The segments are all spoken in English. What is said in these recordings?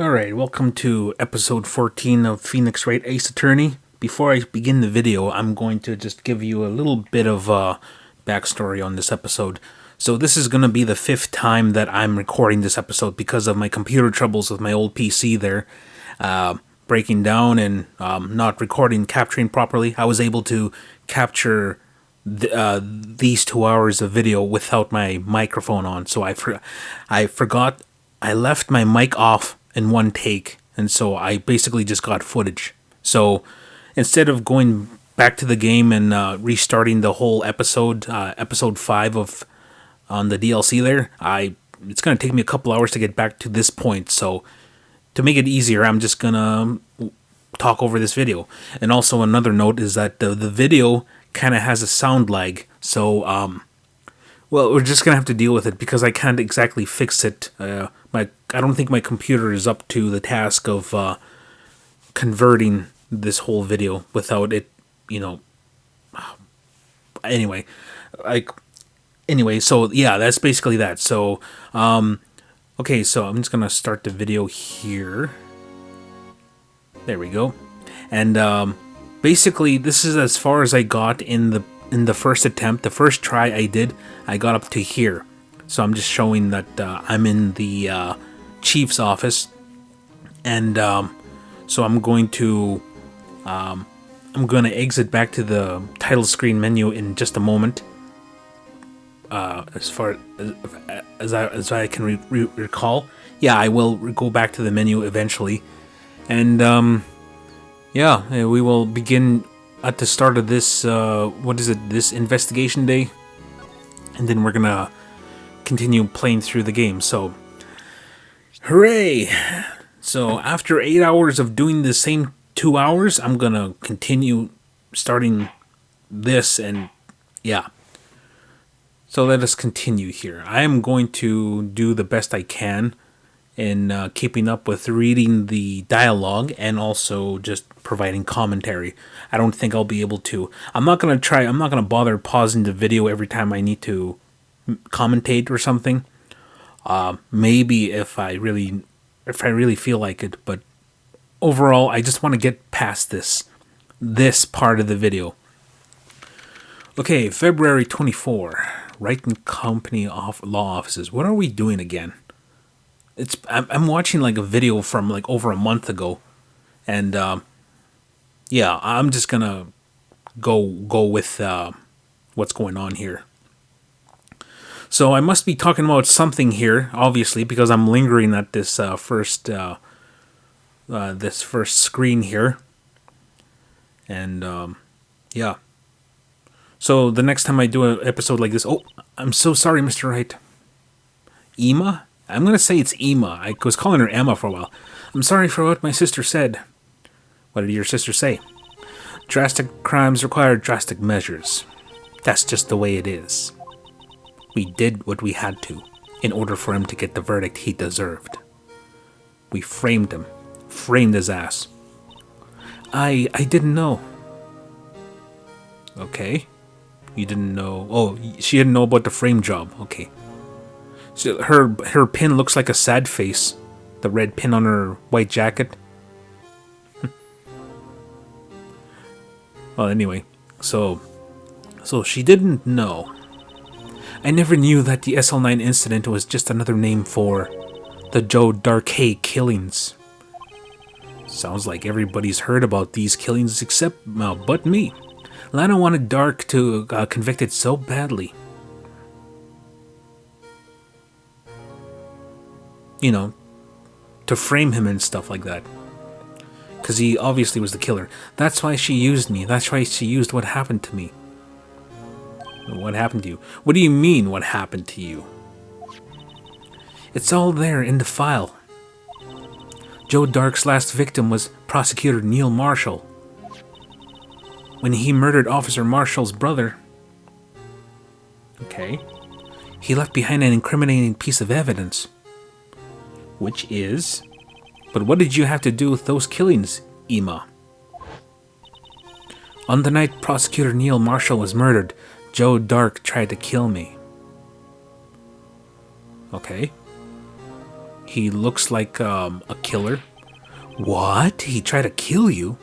Alright, welcome to episode 14 of Phoenix Wright Ace Attorney. Before I begin the video, I'm going to just give you a little bit of backstory on this episode. So this is going to be the 5th time that I'm recording this episode because of my computer troubles with my old PC there. Breaking down and not capturing properly. I was able to capture these 2 hours of video without my microphone on. So I forgot I left my mic off in one take, and so I basically just got footage. So instead of going back to the game and restarting the whole episode, episode 5 of on the DLC there, it's going to take me a couple hours to get back to this point. So to make it easier, I'm just going to talk over this video. And also another note is that the video kind of has a sound lag. So, well, we're just going to have to deal with it because I can't exactly fix it. I don't think my computer is up to the task of converting this whole video without it, Anyway, so yeah, that's basically that. So, okay, so I'm just gonna start the video here. There we go. And basically, this is as far as I got in the first attempt. The first try I did, I got up to here. So I'm just showing that I'm in the chief's office, and so I'm going to exit back to the title screen menu in just a moment. As far as I can recall, yeah, I will go back to the menu eventually, and yeah, we will begin at the start of this. This investigation day, and then we're gonna continue playing through the game. So, hooray! So after 8 hours of doing the same 2 hours, I'm gonna continue starting this, and yeah. So let us continue here. I am going to do the best I can in keeping up with reading the dialogue and also just providing commentary. I don't think I'll be able to. I'm not gonna bother pausing the video every time I need to commentate or something. Maybe if I really feel like it, but overall I just want to get past this part of the video. Okay, February 24, Wright and Company law offices. What are we doing again? I'm watching like a video from like over a month ago, and yeah, I'm just gonna go with what's going on here. So I must be talking about something here, obviously, because I'm lingering at this first screen here, and yeah. So the next time I do an episode like this, oh, I'm so sorry, Mr. Wright. Emma? I'm gonna say it's Emma. I was calling her Emma for a while. I'm sorry for what my sister said. What did your sister say? Drastic crimes require drastic measures. That's just the way it is. We did what we had to in order for him to get the verdict he deserved. We framed him. Framed his ass. I didn't know. Okay. You didn't know. Oh, she didn't know about the frame job. Okay. So her pin looks like a sad face. The red pin on her white jacket. Well, anyway. So she didn't know. I never knew that the SL9 incident was just another name for the Joe Darkay killings. Sounds like everybody's heard about these killings except, but me. Lana wanted Dark to convicted so badly. To frame him and stuff like that. Because he obviously was the killer. That's why she used me. That's why she used what happened to me. What happened to you? What do you mean, what happened to you? It's all there in the file. Joe Dark's last victim was Prosecutor Neil Marshall. When he murdered Officer Marshall's brother, okay, he left behind an incriminating piece of evidence. Which is? But what did you have to do with those killings, Emma? On the night Prosecutor Neil Marshall was murdered, Joe Dark tried to kill me. Okay. He looks like a killer. What? He tried to kill you?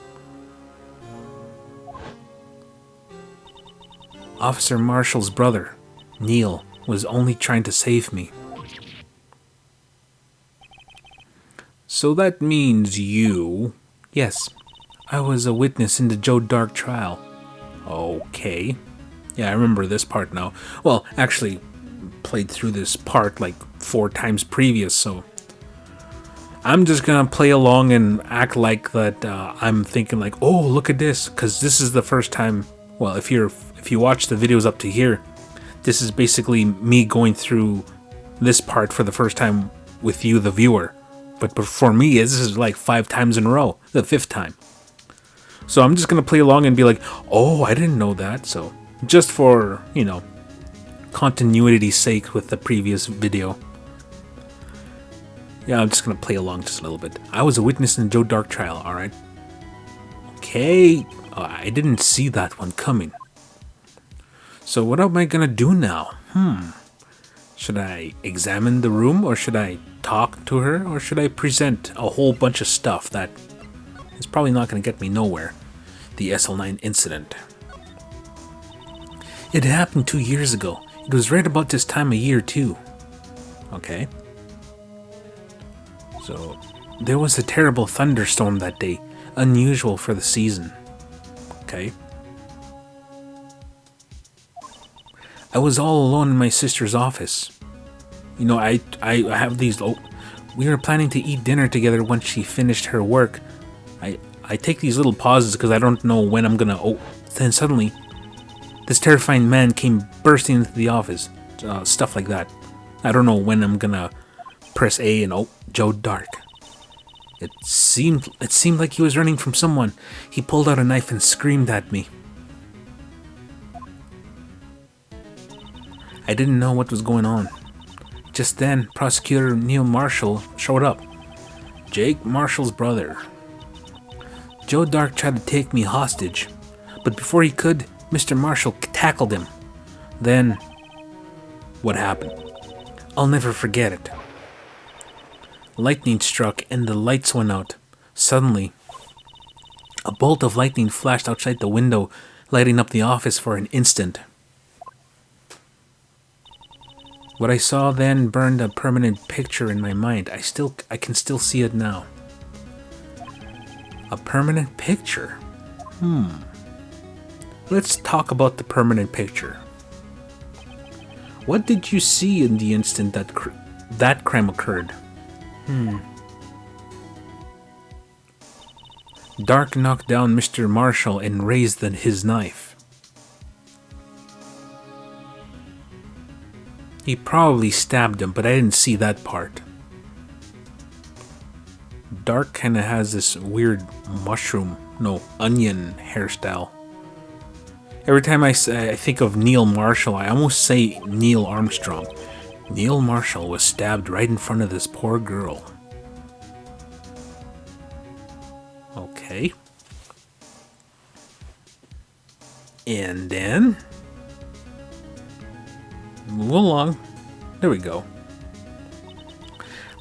Officer Marshall's brother, Neil, was only trying to save me. So that means you... Yes, I was a witness in the Joe Dark trial. Okay. Yeah, I remember this part now. Well, actually, played through this part like 4 times previous, so... I'm just gonna play along and act like that I'm thinking like, oh, look at this, because this is the first time... Well, if you watch the videos up to here, this is basically me going through this part for the first time with you, the viewer. But for me, this is like 5 times in a row, the 5th time. So I'm just going to play along and be like, oh, I didn't know that. So just for, continuity's sake with the previous video. Yeah, I'm just going to play along just a little bit. I was a witness in the Joe Dark trial, alright? Okay, I didn't see that one coming. So what am I going to do now? Should I examine the room, or should I talk to her, or should I present a whole bunch of stuff that is probably not going to get me nowhere? The SL9 incident. It happened 2 years ago. It was right about this time of year too. Okay. So, there was a terrible thunderstorm that day, unusual for the season. Okay. I was all alone in my sister's office. I have these... we were planning to eat dinner together once she finished her work. I take these little pauses because I don't know when I'm gonna... then suddenly, this terrifying man came bursting into the office. Stuff like that. I don't know when I'm gonna press A and Joe Dark. It seemed like he was running from someone. He pulled out a knife and screamed at me. I didn't know what was going on. Just then, Prosecutor Neil Marshall showed up. Jake Marshall's brother. Joe Dark tried to take me hostage, but before he could, Mr. Marshall tackled him. Then, what happened? I'll never forget it. Lightning struck and the lights went out. Suddenly, a bolt of lightning flashed outside the window, lighting up the office for an instant. What I saw then burned a permanent picture in my mind. I can still see it now. A permanent picture? Let's talk about the permanent picture. What did you see in the instant that crime occurred? Dark knocked down Mr. Marshall and raised his knife. He probably stabbed him, but I didn't see that part. Dark kinda has this weird onion hairstyle. Every time I think of Neil Marshall, I almost say Neil Armstrong. Neil Marshall was stabbed right in front of this poor girl. Okay. And then... move along. There we go.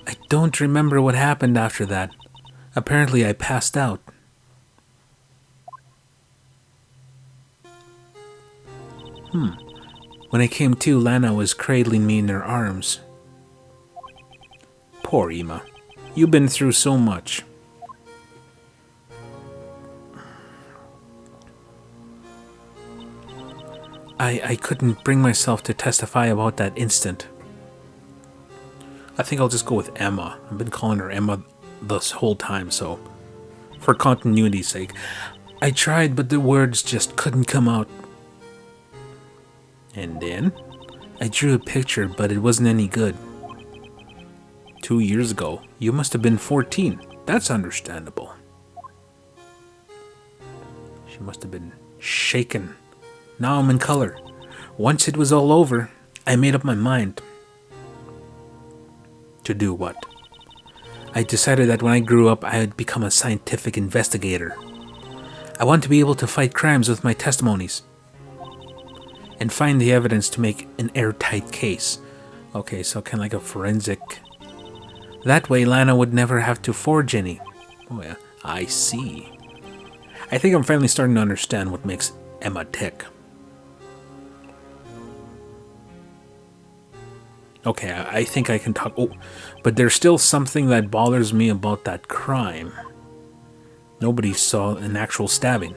I don't remember what happened after that. Apparently I passed out. When I came to, Lana was cradling me in her arms. Poor Emma. You've been through so much. I couldn't bring myself to testify about that instant. I think I'll just go with Emma. I've been calling her Emma this whole time, so for continuity's sake. I tried, but the words just couldn't come out. And then, I drew a picture, but it wasn't any good. 2 years ago, you must have been 14. That's understandable. She must have been shaken. Now I'm in color. Once it was all over, I made up my mind. To do what? I decided that when I grew up, I would become a scientific investigator. I want to be able to fight crimes with my testimonies and find the evidence to make an airtight case. Okay, so kind of like a forensic That way Lana would never have to forge any. Oh yeah, I see. I think I'm finally starting to understand what makes Emma tick. Okay, I think I can talk. Oh, but there's still something that bothers me about that crime. Nobody saw an actual stabbing.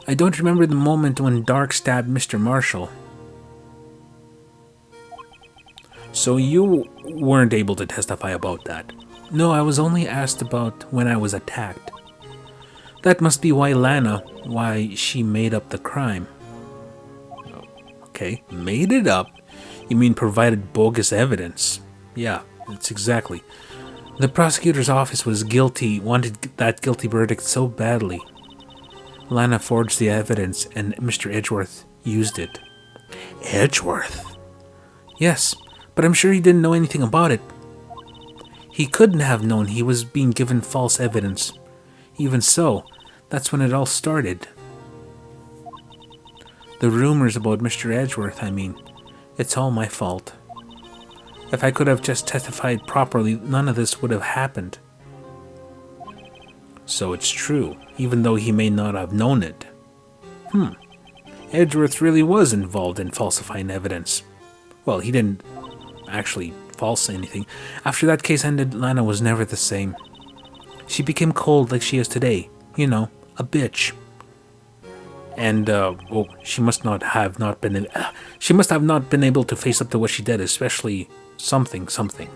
I don't remember the moment when Dark stabbed Mr. Marshall. So you weren't able to testify about that? No, I was only asked about when I was attacked. That must be why she made up the crime. Okay, made it up? You mean provided bogus evidence? Yeah, that's exactly. The prosecutor's office wanted that guilty verdict so badly. Lana forged the evidence and Mr. Edgeworth used it. Edgeworth? Yes, but I'm sure he didn't know anything about it. He couldn't have known he was being given false evidence. Even so, that's when it all started. The rumors about Mr. Edgeworth, I mean, it's all my fault. If I could have just testified properly, none of this would have happened. So it's true, even though he may not have known it. Edgeworth really was involved in falsifying evidence. Well, he didn't actually false anything. After that case ended, Lana was never the same. She became cold like she is today. You know, a bitch. And, she must have not been able to face up to what she did, especially something puzzling.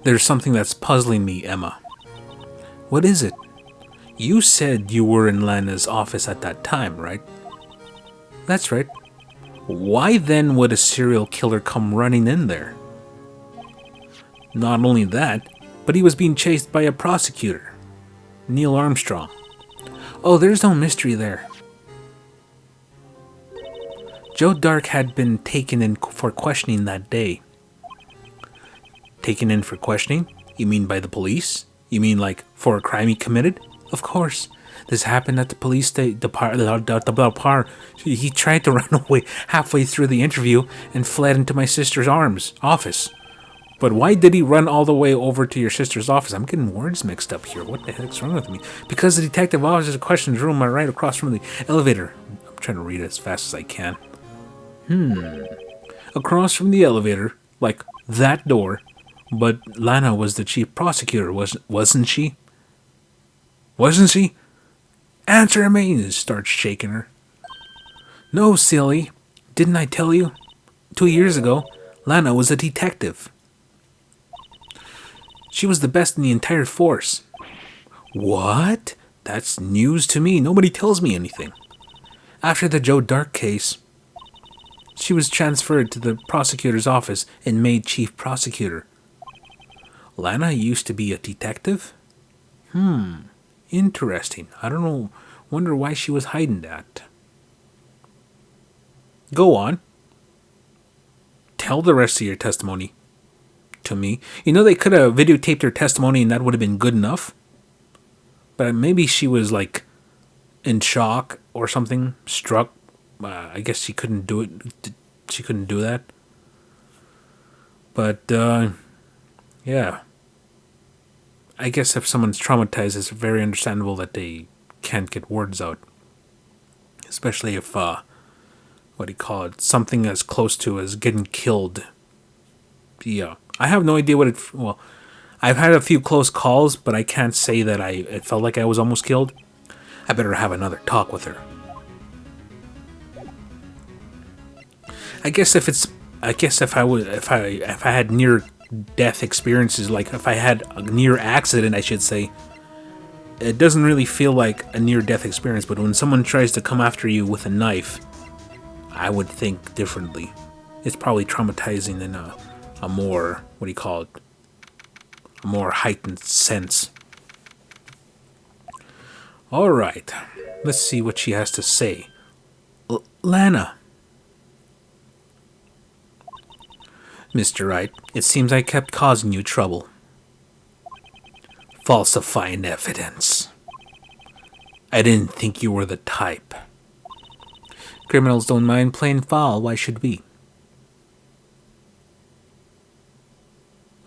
There's something that's puzzling me, Emma. What is it? You said you were in Lana's office at that time, right? That's right. Why then would a serial killer come running in there? Not only that, but he was being chased by a prosecutor. Neil Armstrong. Oh, there's no mystery there. Joe Dark had been taken in for questioning that day. Taken in for questioning? You mean by the police? You mean like for a crime he committed? Of course. This happened at the police department. He tried to run away halfway through the interview and fled into my sister's office. But why did he run all the way over to your sister's office? I'm getting words mixed up here. What the heck's wrong with me? Because the detective officer's questions room right across from the elevator. I'm trying to read it as fast as I can. Across from the elevator, like that door. But Lana was the chief prosecutor, wasn't she? Wasn't she? Answer me! And starts shaking her. No, silly. Didn't I tell you? 2 years ago, Lana was a detective. She was the best in the entire force. What? That's news to me. Nobody tells me anything. After the Joe Dark case, she was transferred to the prosecutor's office and made chief prosecutor. Lana used to be a detective? Interesting. I don't know. Wonder why she was hiding that. Go on. Tell the rest of your testimony to me. You know, they could have videotaped her testimony and that would have been good enough. But maybe she was like in shock or something, struck. I guess she couldn't do it. She couldn't do that. But, yeah. I guess if someone's traumatized, it's very understandable that they can't get words out. Especially if, something as close to as getting killed. Yeah. I have no idea I've had a few close calls, but I can't say that it felt like I was almost killed. I better have another talk with her. I guess if I had near death experiences, like if I had a near accident, I should say, it doesn't really feel like a near death experience, but when someone tries to come after you with a knife, I would think differently. It's probably traumatizing in a more, a more heightened sense. Alright, let's see what she has to say. Lana. Mr. Wright, it seems I kept causing you trouble. Falsifying evidence. I didn't think you were the type. Criminals don't mind playing foul, why should we?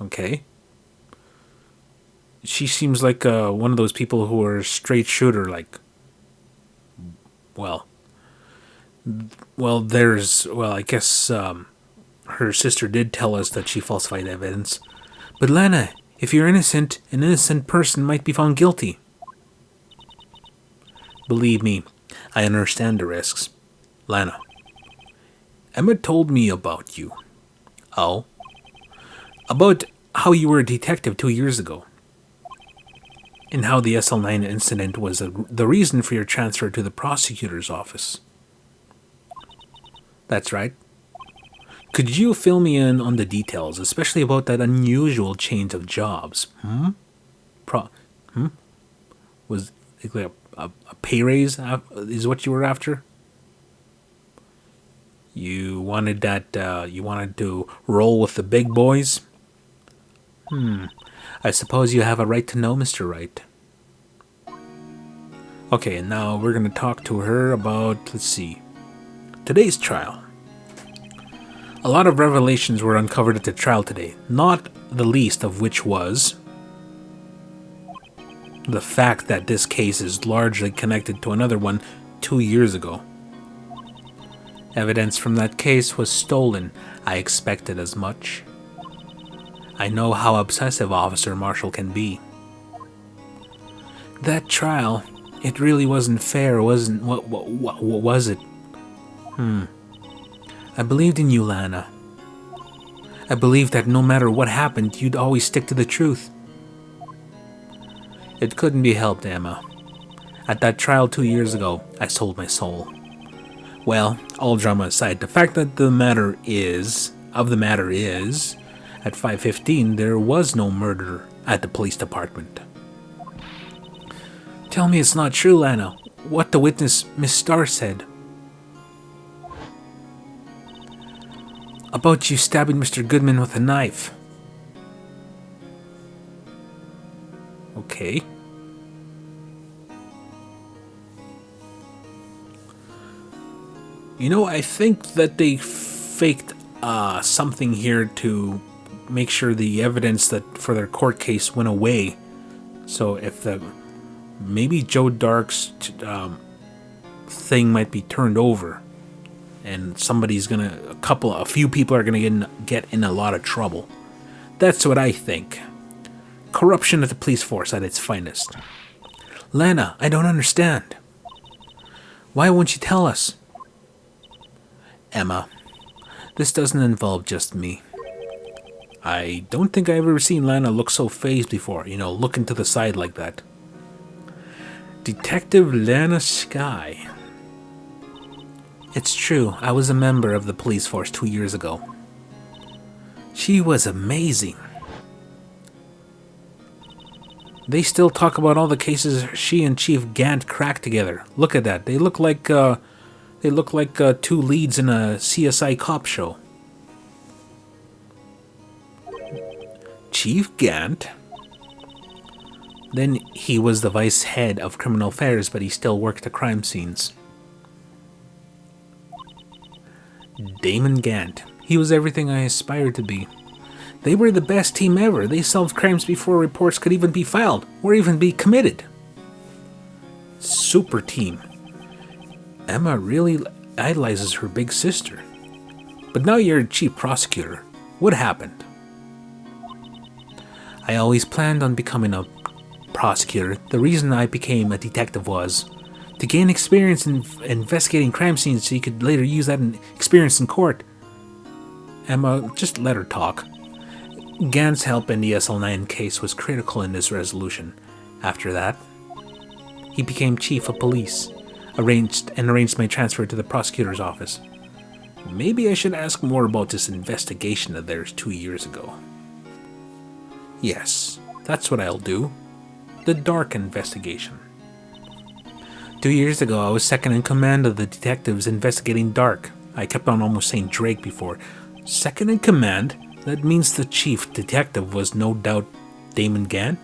Okay. She seems like one of those people who are straight shooter, like, well, I guess her sister did tell us that she falsified evidence. But Lana, if you're innocent, an innocent person might be found guilty. Believe me, I understand the risks. Lana, Emma told me about you. Oh? About how you were a detective 2 years ago. And how the SL9 incident was the reason for your transfer to the prosecutor's office. That's right. Could you fill me in on the details, especially about that unusual change of jobs? Was it like a pay raise is what you were after? You wanted that, you wanted to roll with the big boys? I suppose you have a right to know, Mr. Wright. Okay, and now we're going to talk to her about, let's see, today's trial. A lot of revelations were uncovered at the trial today, not the least of which was the fact that this case is largely connected to another one 2 years ago. Evidence from that case was stolen. I expected as much. I know how obsessive Officer Marshall can be. That trial, it really wasn't fair, wasn't? What was it? I believed in you, Lana. I believed that no matter what happened, you'd always stick to the truth. It couldn't be helped, Emma. At that trial 2 years ago, I sold my soul. Well, all drama aside, the fact that the matter is, at 5:15 there was no murder at the police department. Tell me it's not true, Lana. What the witness, Miss Starr, said. About you stabbing Mr. Goodman with a knife. Okay. You know, I think that they faked something here to make sure the evidence that for their court case went away. So if maybe Joe Dark's thing might be turned over, and a few people are gonna get in a lot of trouble. That's what I think. Corruption of the police force at its finest. Lana, I don't understand. Why won't you tell us? Emma, this doesn't involve just me. I don't think I've ever seen Lana look so fazed before, looking to the side like that. Detective Lana Skye. It's true, I was a member of the police force 2 years ago. She was amazing. They still talk about all the cases she and Chief Gant cracked together. Look at that. They look like two leads in a CSI cop show. Chief Gant? Then he was the vice head of criminal affairs, but he still worked the crime scenes. Damon Gant. He was everything I aspired to be. They were the best team ever. They solved crimes before reports could even be filed, or even be committed. Super team. Emma really idolizes her big sister. But now you're a chief prosecutor. What happened? I always planned on becoming a prosecutor. The reason I became a detective was to gain experience in investigating crime scenes so you could later use that experience in court. Emma, just let her talk. Gant's help in the SL9 case was critical in this resolution. After that, he became chief of police, arranged my transfer to the prosecutor's office. Maybe I should ask more about this investigation of theirs 2 years ago. Yes, that's what I'll do. The Dark investigation. 2 years ago, I was second in command of the detectives investigating Dark. I kept on almost saying Drake before. Second in command? That means the chief detective was no doubt Damon Gant?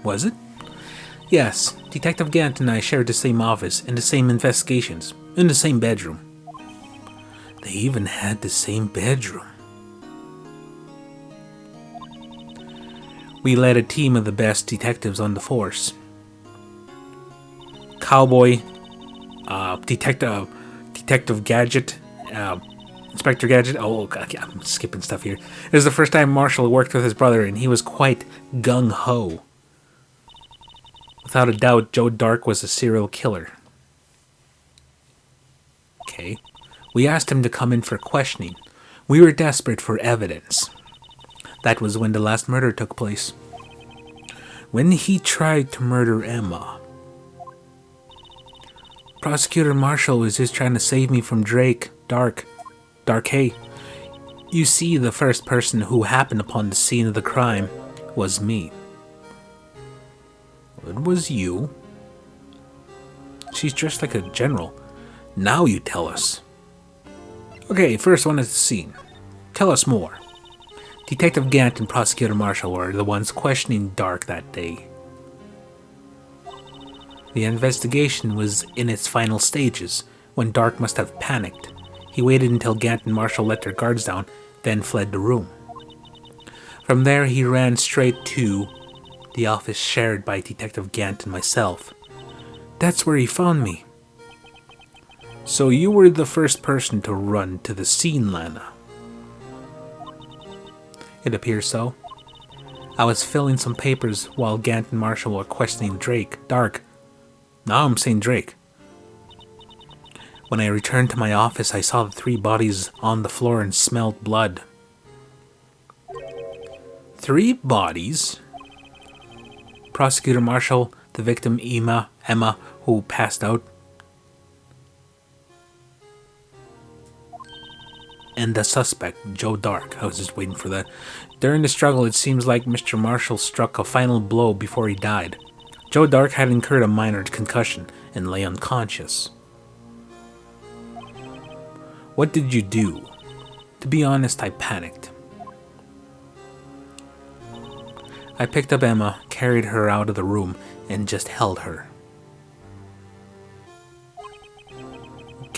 Was it? Yes, Detective Gant and I shared the same office and the same investigations, in the same bedroom. They even had the same bedroom. We led a team of the best detectives on the force. Cowboy, Detective Gadget, Inspector Gadget. Oh, God, I'm skipping stuff here. It was the first time Marshall worked with his brother, and he was quite gung-ho. Without a doubt, Joe Dark was a serial killer. Okay. We asked him to come in for questioning. We were desperate for evidence. That was when the last murder took place. When he tried to murder Emma. Prosecutor Marshall was just trying to save me from Dark Hay. You see, the first person who happened upon the scene of the crime was me. It was you. She's dressed like a general. Now you tell us. Okay, first one at the scene. Tell us more. Detective Gant and Prosecutor Marshall were the ones questioning Dark that day. The investigation was in its final stages when Dark must have panicked. He waited until Gant and Marshall let their guards down, then fled the room. From there, he ran straight to the office shared by Detective Gant and myself. That's where he found me. So you were the first person to run to the scene, Lana. It appears so. I was filling some papers while Gant and Marshall were questioning Dark. Now I'm saying Drake. When I returned to my office, I saw the 3 bodies on the floor and smelled blood. 3 bodies? Prosecutor Marshall, the victim Emma, who passed out, and the suspect, Joe Dark. I was just waiting for that. During the struggle, it seems like Mr. Marshall struck a final blow before he died. Joe Dark had incurred a minor concussion and lay unconscious. What did you do? To be honest, I panicked. I picked up Emma, carried her out of the room, and just held her.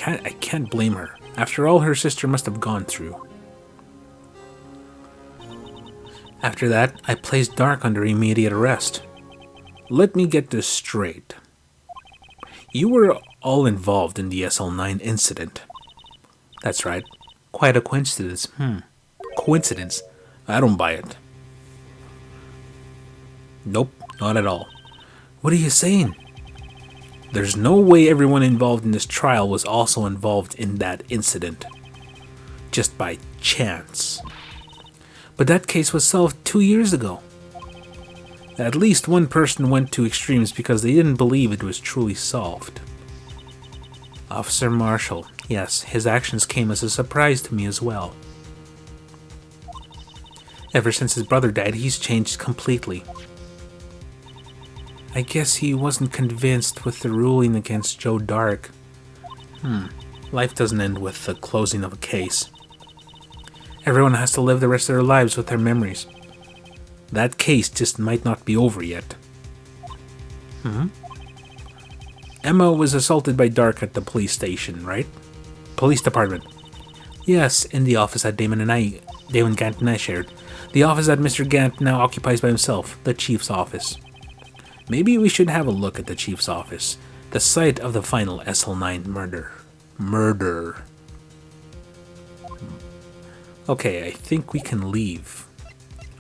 I can't blame her. After all her sister must have gone through. After that, I placed Dark under immediate arrest. Let me get this straight. You were all involved in the SL9 incident. That's right. Quite a coincidence. Coincidence? I don't buy it. Nope, not at all. What are you saying? There's no way everyone involved in this trial was also involved in that incident. Just by chance. But that case was solved 2 years ago. At least one person went to extremes because they didn't believe it was truly solved. Officer Marshall, yes, his actions came as a surprise to me as well. Ever since his brother died, he's changed completely. I guess he wasn't convinced with the ruling against Joe Dark. Life doesn't end with the closing of a case. Everyone has to live the rest of their lives with their memories. That case just might not be over yet. Emma was assaulted by Dark at the police station, right? Police department. Yes, in the office that Damon Gant and I shared. The office that Mr. Gant now occupies by himself, the chief's office. Maybe we should have a look at the chief's office, the site of the final SL9 murder. Okay, I think we can leave.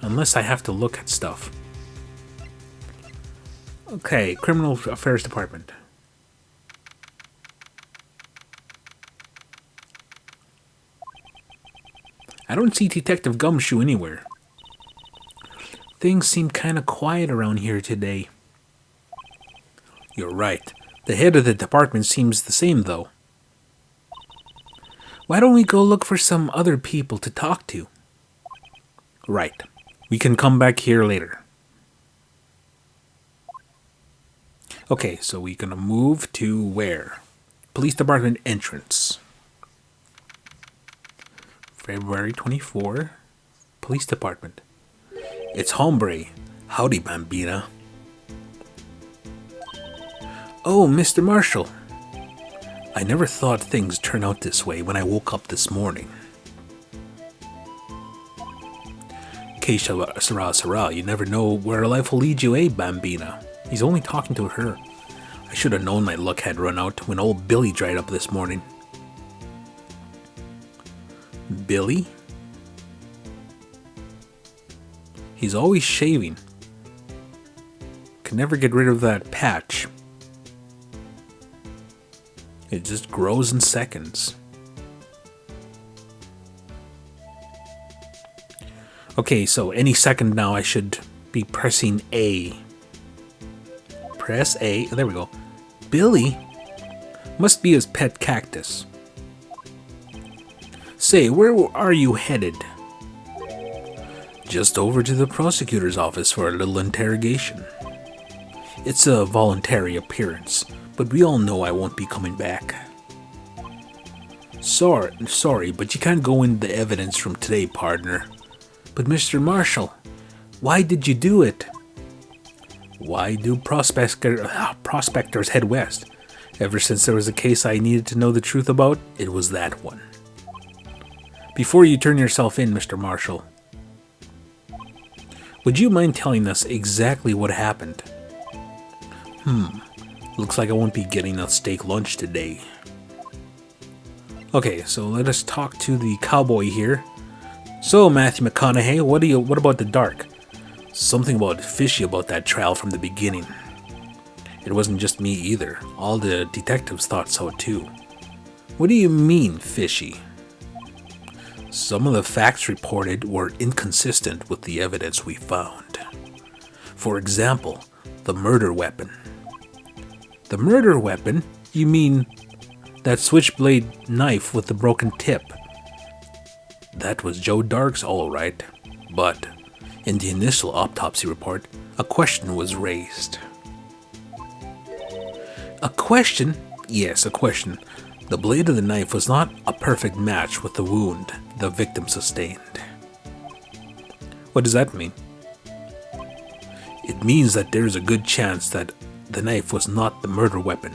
Unless I have to look at stuff. Okay, Criminal Affairs Department. I don't see Detective Gumshoe anywhere. Things seem kinda quiet around here today. You're right. The head of the department seems the same, though. Why don't we go look for some other people to talk to? Right. We can come back here later. Okay, so we're gonna move to where? Police department entrance. February 24. Police department. It's Hombre. Howdy, Bambina. Oh, Mr. Marshall. I never thought things turned out this way when I woke up this morning. Okay, Sarah, you never know where life will lead you, eh, Bambina? He's only talking to her. I should have known my luck had run out when old Billy dried up this morning. Billy? He's always shaving. Can never get rid of that patch. It just grows in seconds. Okay, so any second now I should be pressing A. Press A. There we go. Billy? Must be his pet cactus. Say, where are you headed? Just over to the prosecutor's office for a little interrogation. It's a voluntary appearance, but we all know I won't be coming back. Sorry, but you can't go into the evidence from today, partner. But Mr. Marshall, why did you do it? Why do prospectors head west? Ever since there was a case I needed to know the truth about, it was that one. Before you turn yourself in, Mr. Marshall, would you mind telling us exactly what happened? Looks like I won't be getting a steak lunch today. Okay, so let us talk to the cowboy here. So, Matthew McConaughey, what about the dark? Something about fishy about that trial from the beginning. It wasn't just me either. All the detectives thought so too. What do you mean, fishy? Some of the facts reported were inconsistent with the evidence we found. For example, the murder weapon. The murder weapon? You mean that switchblade knife with the broken tip? That was Joe Dark's all right, but in the initial autopsy report, a question was raised. A question? Yes, a question. The blade of the knife was not a perfect match with the wound the victim sustained. What does that mean? It means that there's a good chance that the knife was not the murder weapon,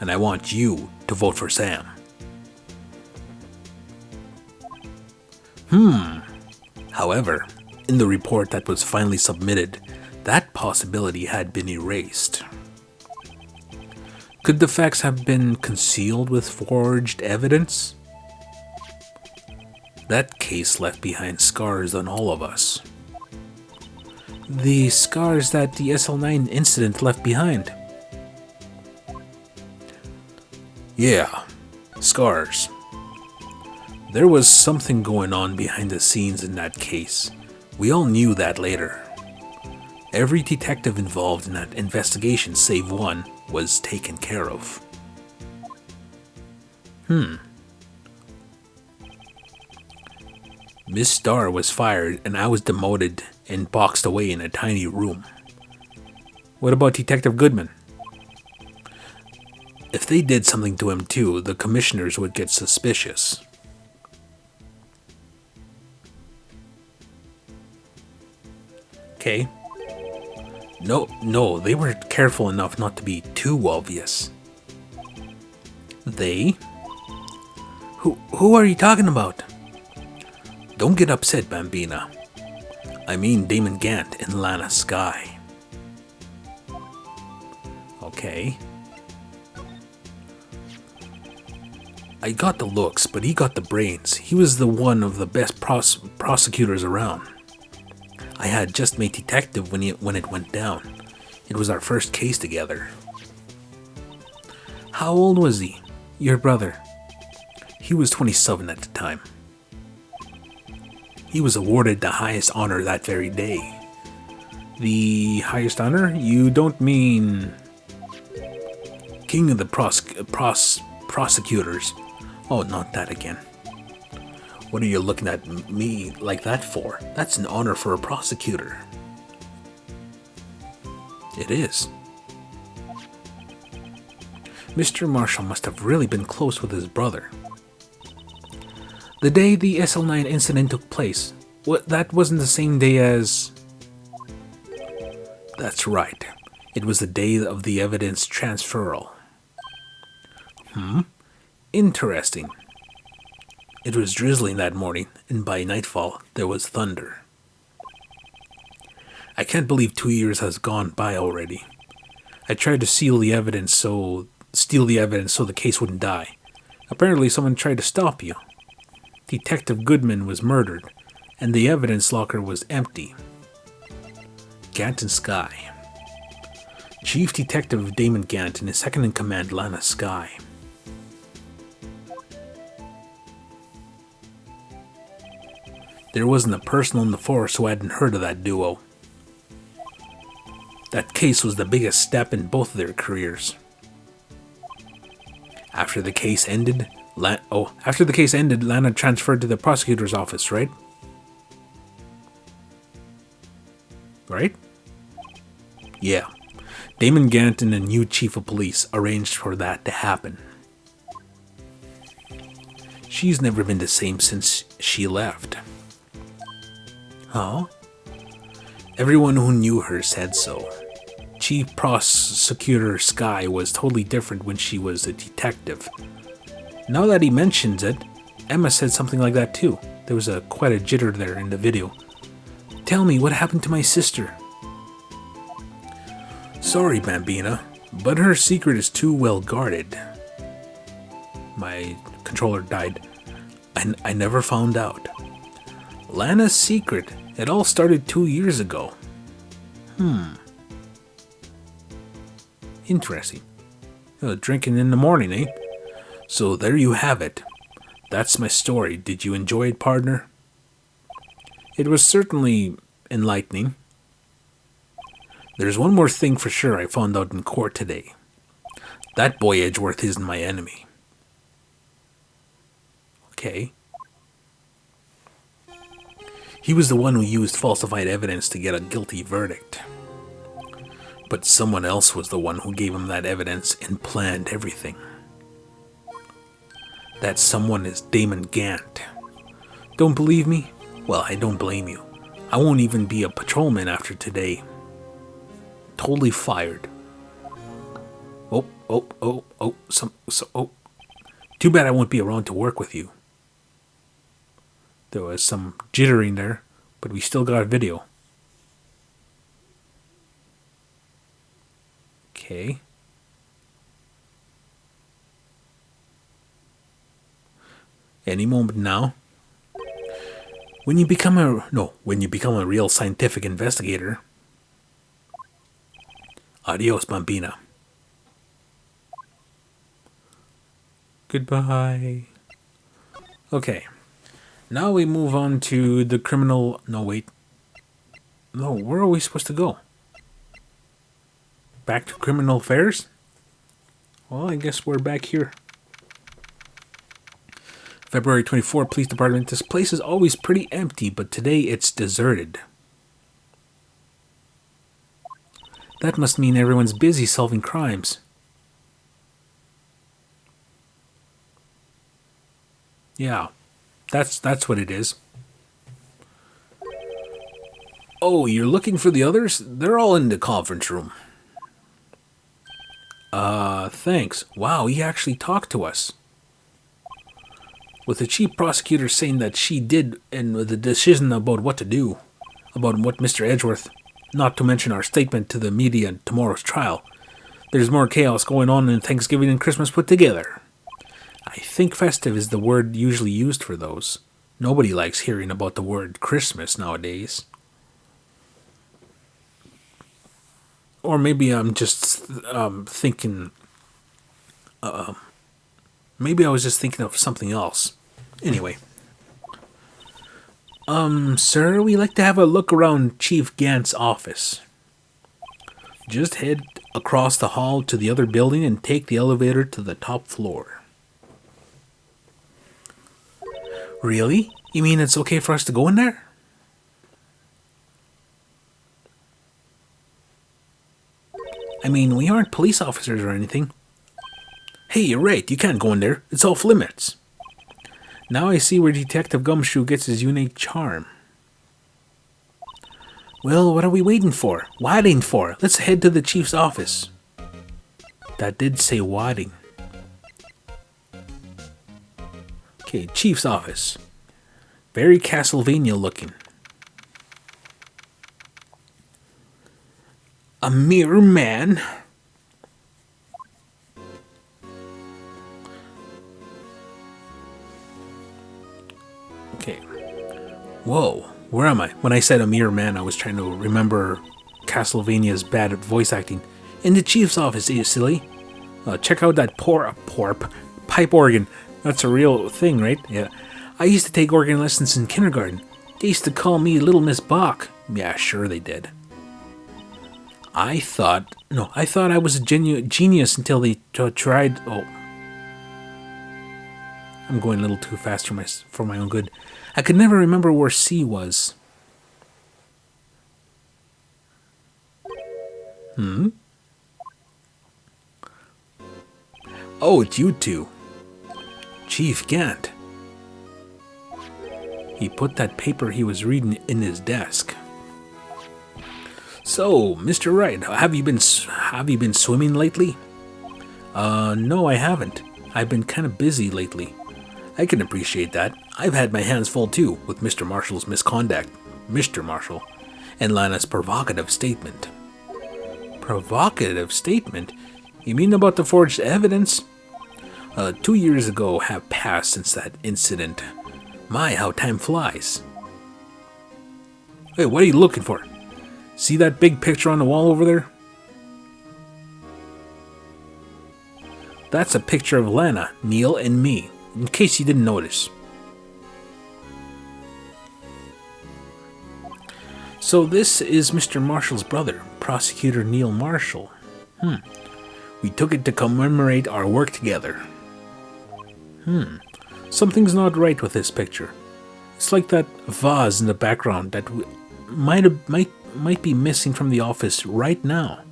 and I want you to vote for Sam. However, in the report that was finally submitted, that possibility had been erased. Could the facts have been concealed with forged evidence? That case left behind scars on all of us. The scars that the SL9 incident left behind. Yeah, scars. There was something going on behind the scenes in that case. We all knew that later. Every detective involved in that investigation, save one, was taken care of. Miss Starr was fired and I was demoted and boxed away in a tiny room. What about Detective Goodman? If they did something to him too, the commissioners would get suspicious. Okay. No, they were careful enough not to be too obvious. They? Who are you talking about? Don't get upset, Bambina. I mean Damon Gant and Lana Skye. Okay. I got the looks, but he got the brains. He was the one of the best prosecutors around. I had just made detective when it went down. It was our first case together. How old was he? Your brother? He was 27 at the time. He was awarded the highest honor that very day. The highest honor? You don't mean King of the prosecutors? Oh, not that again. What are you looking at me like that for? That's an honor for a prosecutor. It is. Mr. Marshall must have really been close with his brother. The day the SL9 incident took place, that wasn't the same day as... That's right. It was the day of the evidence transferal. Interesting. It was drizzling that morning, and by nightfall, there was thunder. I can't believe 2 years has gone by already. I tried to steal the evidence so the case wouldn't die. Apparently someone tried to stop you. Detective Goodman was murdered, and the evidence locker was empty. Gant and Sky. Chief Detective Damon Gant and his second-in-command Lana Sky. There wasn't a person on the force who hadn't heard of that duo. That case was the biggest step in both of their careers. After the case ended, Lana transferred to the prosecutor's office, right? Right? Yeah. Damon Gant and the new chief of police arranged for that to happen. She's never been the same since she left. Huh? Everyone who knew her said so. Chief Prosecutor Sky was totally different when she was a detective. Now that he mentions it, Emma said something like that too. There was quite a jitter there in the video. Tell me, what happened to my sister? Sorry, Bambina, but her secret is too well guarded. My controller died. I never found out. Lana's secret. It all started 2 years ago. Interesting. Drinking in the morning, eh? So there you have it. That's my story. Did you enjoy it, partner? It was certainly enlightening. There's one more thing for sure I found out in court today. That boy Edgeworth isn't my enemy. Okay. He was the one who used falsified evidence to get a guilty verdict. But someone else was the one who gave him that evidence and planned everything. That someone is Damon Gant. Don't believe me? Well, I don't blame you. I won't even be a patrolman after today. Totally fired. Oh. Too bad I won't be around to work with you. There was some jittering there, but we still got a video. Okay. Any moment now. When you become a real scientific investigator. Adios, Bambina. Goodbye. Okay. Now we move on to the criminal... No, wait. No, where are we supposed to go? Back to criminal affairs? Well, I guess we're back here. February 24, Police Department. This place is always pretty empty, but today it's deserted. That must mean everyone's busy solving crimes. Yeah, that's what it is. Oh, you're looking for the others? They're all in the conference room. Thanks. Wow, he actually talked to us. With the chief prosecutor saying that she did, and with the decision about what to do, about what Mr. Edgeworth, not to mention our statement to the media in tomorrow's trial, there's more chaos going on than Thanksgiving and Christmas put together. I think festive is the word usually used for those. Nobody likes hearing about the word Christmas nowadays. Or maybe I'm just thinking... maybe I was just thinking of something else. Anyway. Sir, we'd like to have a look around Chief Gant's office. Just head across the hall to the other building and take the elevator to the top floor. Really? You mean it's okay for us to go in there? I mean, we aren't police officers or anything. Hey, you're right. You can't go in there. It's off limits. Now I see where Detective Gumshoe gets his unique charm. Well, what are we waiting for? Waiting for? Let's head to the chief's office. That did say waiting. Okay, chief's office. Very Castlevania looking. A mere man? Okay. Whoa, where am I? When I said a mere man, I was trying to remember Castlevania's bad voice acting. In the chief's office, you silly. Check out that pipe organ. That's a real thing, right? Yeah. I used to take organ lessons in kindergarten. They used to call me Little Miss Bach. Yeah, sure they did. I thought I was a genius until they tried. Oh, I'm going a little too fast for my own good. I could never remember where C was. Oh, it's you two. Chief Gant. He put that paper he was reading in his desk. So, Mr. Wright, have you been swimming lately? No, I haven't. I've been kind of busy lately. I can appreciate that. I've had my hands full too with Mr. Marshall's misconduct, Mr. Marshall, and Lana's provocative statement. Provocative statement? You mean about the forged evidence? 2 years ago have passed since that incident. My, how time flies. Hey, what are you looking for? See that big picture on the wall over there? That's a picture of Lana, Neil, and me, in case you didn't notice. So this is Mr. Marshall's brother, Prosecutor Neil Marshall. We took it to commemorate our work together. Something's not right with this picture. It's like that vase in the background that might be missing from the office right now.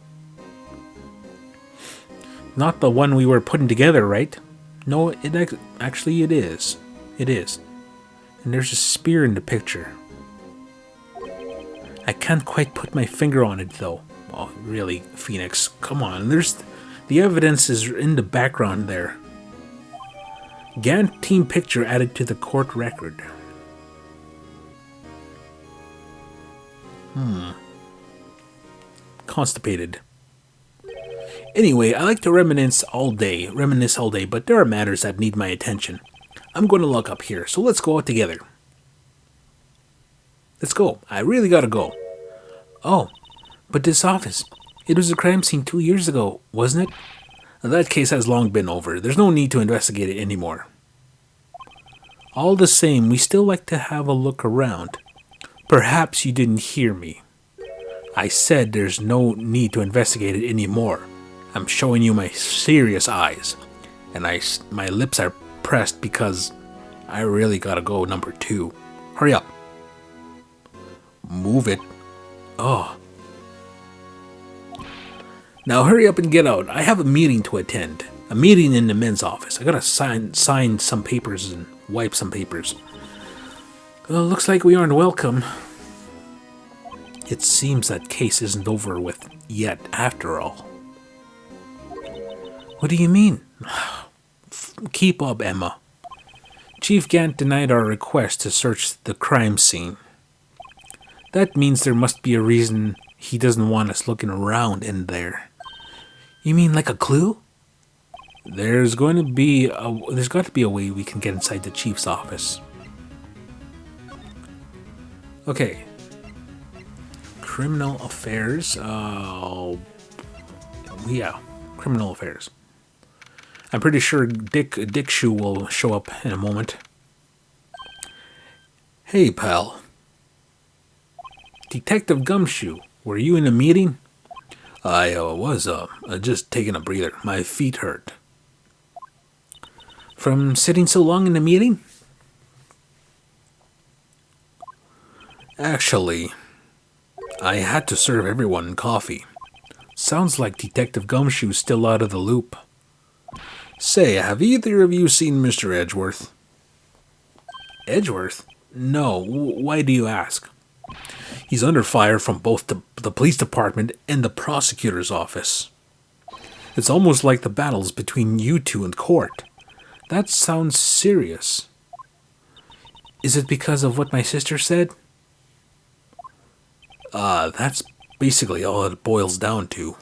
Not the one we were putting together, right? No, actually it is. It is. And there's a spear in the picture. I can't quite put my finger on it though. Oh, really, Phoenix? Come on. The evidence is in the background there. Gant team picture added to the court record. Constipated. Anyway, I like to reminisce all day, but there are matters that need my attention. I'm going to lock up here, so let's go out together. Let's go. I really gotta go. Oh, but this office, it was a crime scene 2 years ago, wasn't it? That case has long been over. There's no need to investigate it anymore. All the same, we still like to have a look around. Perhaps you didn't hear me. I said there's no need to investigate it anymore. I'm showing you my serious eyes. And my lips are pressed because I really gotta go, number 2. Hurry up. Move it. Oh. Now hurry up and get out. I have a meeting to attend. A meeting in the men's office. I gotta sign some papers and wipe some papers. Well, looks like we aren't welcome. It seems that case isn't over with yet, after all. What do you mean? Keep up, Emma. Chief Gant denied our request to search the crime scene. That means there must be a reason he doesn't want us looking around in there. You mean like a clue? There's got to be a way we can get inside the chief's office. Okay. Criminal affairs. Yeah, criminal affairs. I'm pretty sure Dick Shoe will show up in a moment. Hey, pal. Detective Gumshoe, were you in a meeting? I was just taking a breather. My feet hurt. From sitting so long in the meeting? Actually, I had to serve everyone coffee. Sounds like Detective Gumshoe's still out of the loop. Say, have either of you seen Mr. Edgeworth? Edgeworth? No. Why do you ask? He's under fire from both the police department and the prosecutor's office. It's almost like the battles between you two in court. That sounds serious. Is it because of what my sister said? That's basically all it boils down to.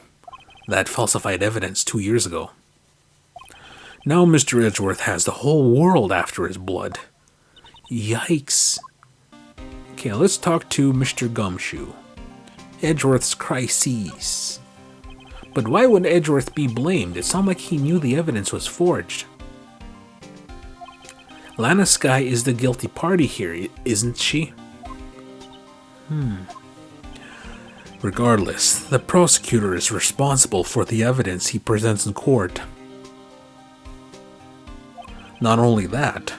That falsified evidence 2 years ago. Now Mr. Edgeworth has the whole world after his blood. Yikes. Okay, let's talk to Mr. Gumshoe. Edgeworth's crises. But why would Edgeworth be blamed? It sounded like he knew the evidence was forged. Lana Skye is the guilty party here, isn't she? Regardless, the prosecutor is responsible for the evidence he presents in court. Not only that,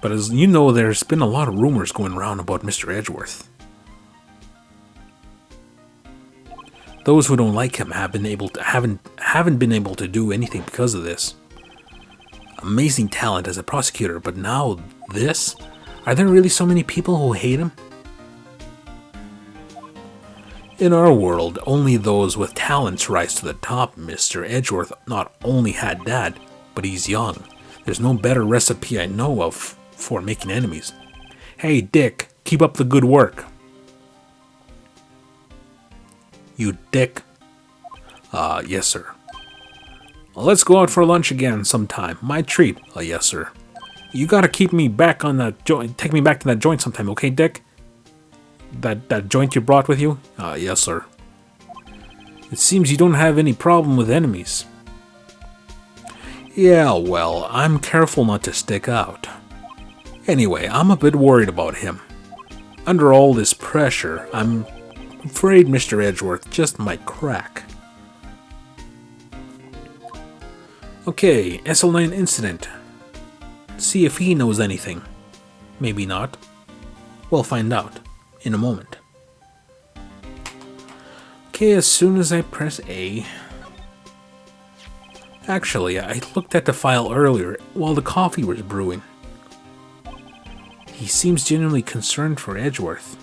but as you know, there's been a lot of rumors going around about Mr. Edgeworth. Those who don't like him haven't been able to do anything because of this. Amazing talent as a prosecutor, but now this? Are there really so many people who hate him? In our world, only those with talents rise to the top. Mr. Edgeworth not only had that, but he's young. There's no better recipe I know of for making enemies. Hey, Dick, keep up the good work. You dick. Yes, sir. Let's go out for lunch again sometime. My treat. Yes, sir. You gotta keep me back on that joint. Take me back to that joint sometime, okay, Dick? That joint you brought with you? Yes, sir. It seems you don't have any problem with enemies. Yeah, well, I'm careful not to stick out. Anyway, I'm a bit worried about him. Under all this pressure, I'm afraid Mr. Edgeworth just might crack. Okay, SL9 incident. See if he knows anything. Maybe not. We'll find out in a moment. Okay, as soon as I press A... Actually, I looked at the file earlier while the coffee was brewing. He seems genuinely concerned for Edgeworth.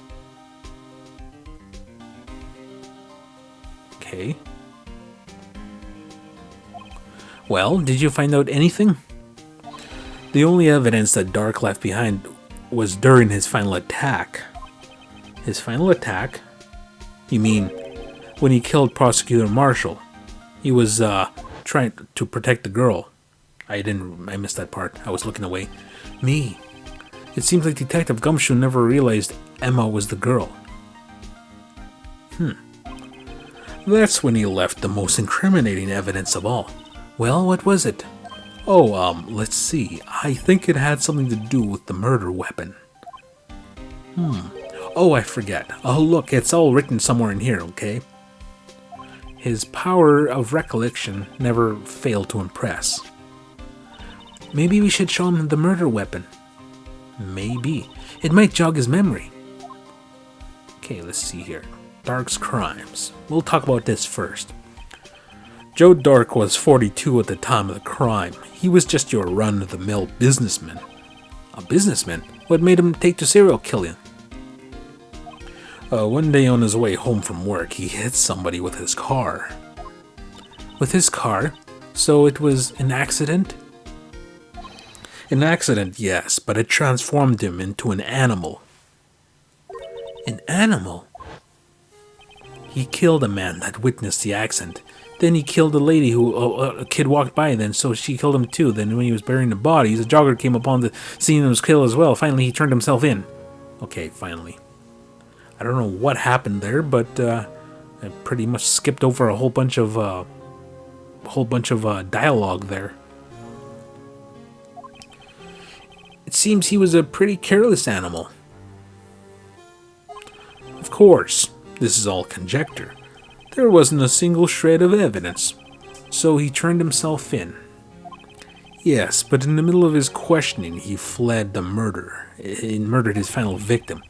Okay. Well, did you find out anything? The only evidence that Dark left behind was during his final attack. His final attack? You mean when he killed Prosecutor Marshall? He was trying to protect the girl. I missed that part. I was looking away. Me. It seems like Detective Gumshoe never realized Emma was the girl. That's when he left the most incriminating evidence of all. Well, what was it? Oh, let's see. I think it had something to do with the murder weapon. Oh, I forget. Oh, look, it's all written somewhere in here, okay? His power of recollection never failed to impress. Maybe we should show him the murder weapon. Maybe. It might jog his memory. Okay, let's see here. Dark's crimes. We'll talk about this first. Joe Dark was 42 at the time of the crime. He was just your run-of-the-mill businessman. A businessman? What made him take to serial killing? One day on his way home from work, he hit somebody with his car. With his car? So it was an accident? An accident, yes, but it transformed him into an animal. An animal? He killed a man that witnessed the accident. Then he killed a lady who a kid walked by, then so she killed him too. Then when he was burying the bodies, a jogger came upon the scene and was killed as well. Finally, he turned himself in. Okay, finally. I don't know what happened there, but I pretty much skipped over a whole bunch of dialogue there. It seems he was a pretty careless animal. Of course, this is all conjecture. There wasn't a single shred of evidence, so he turned himself in. Yes, but in the middle of his questioning, he fled the murder. He murdered his final victim,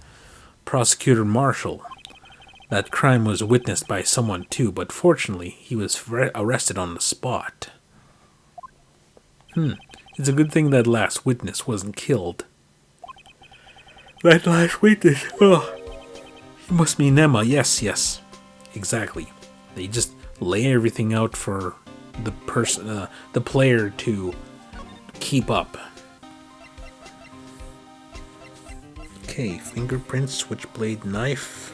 Prosecutor Marshall. That crime was witnessed by someone too, but fortunately, he was arrested on the spot. It's a good thing that last witness wasn't killed. That last witness? Oh, he must mean Emma. Yes. Exactly. They just lay everything out for the person, the player to keep up. Okay, fingerprints, switchblade knife.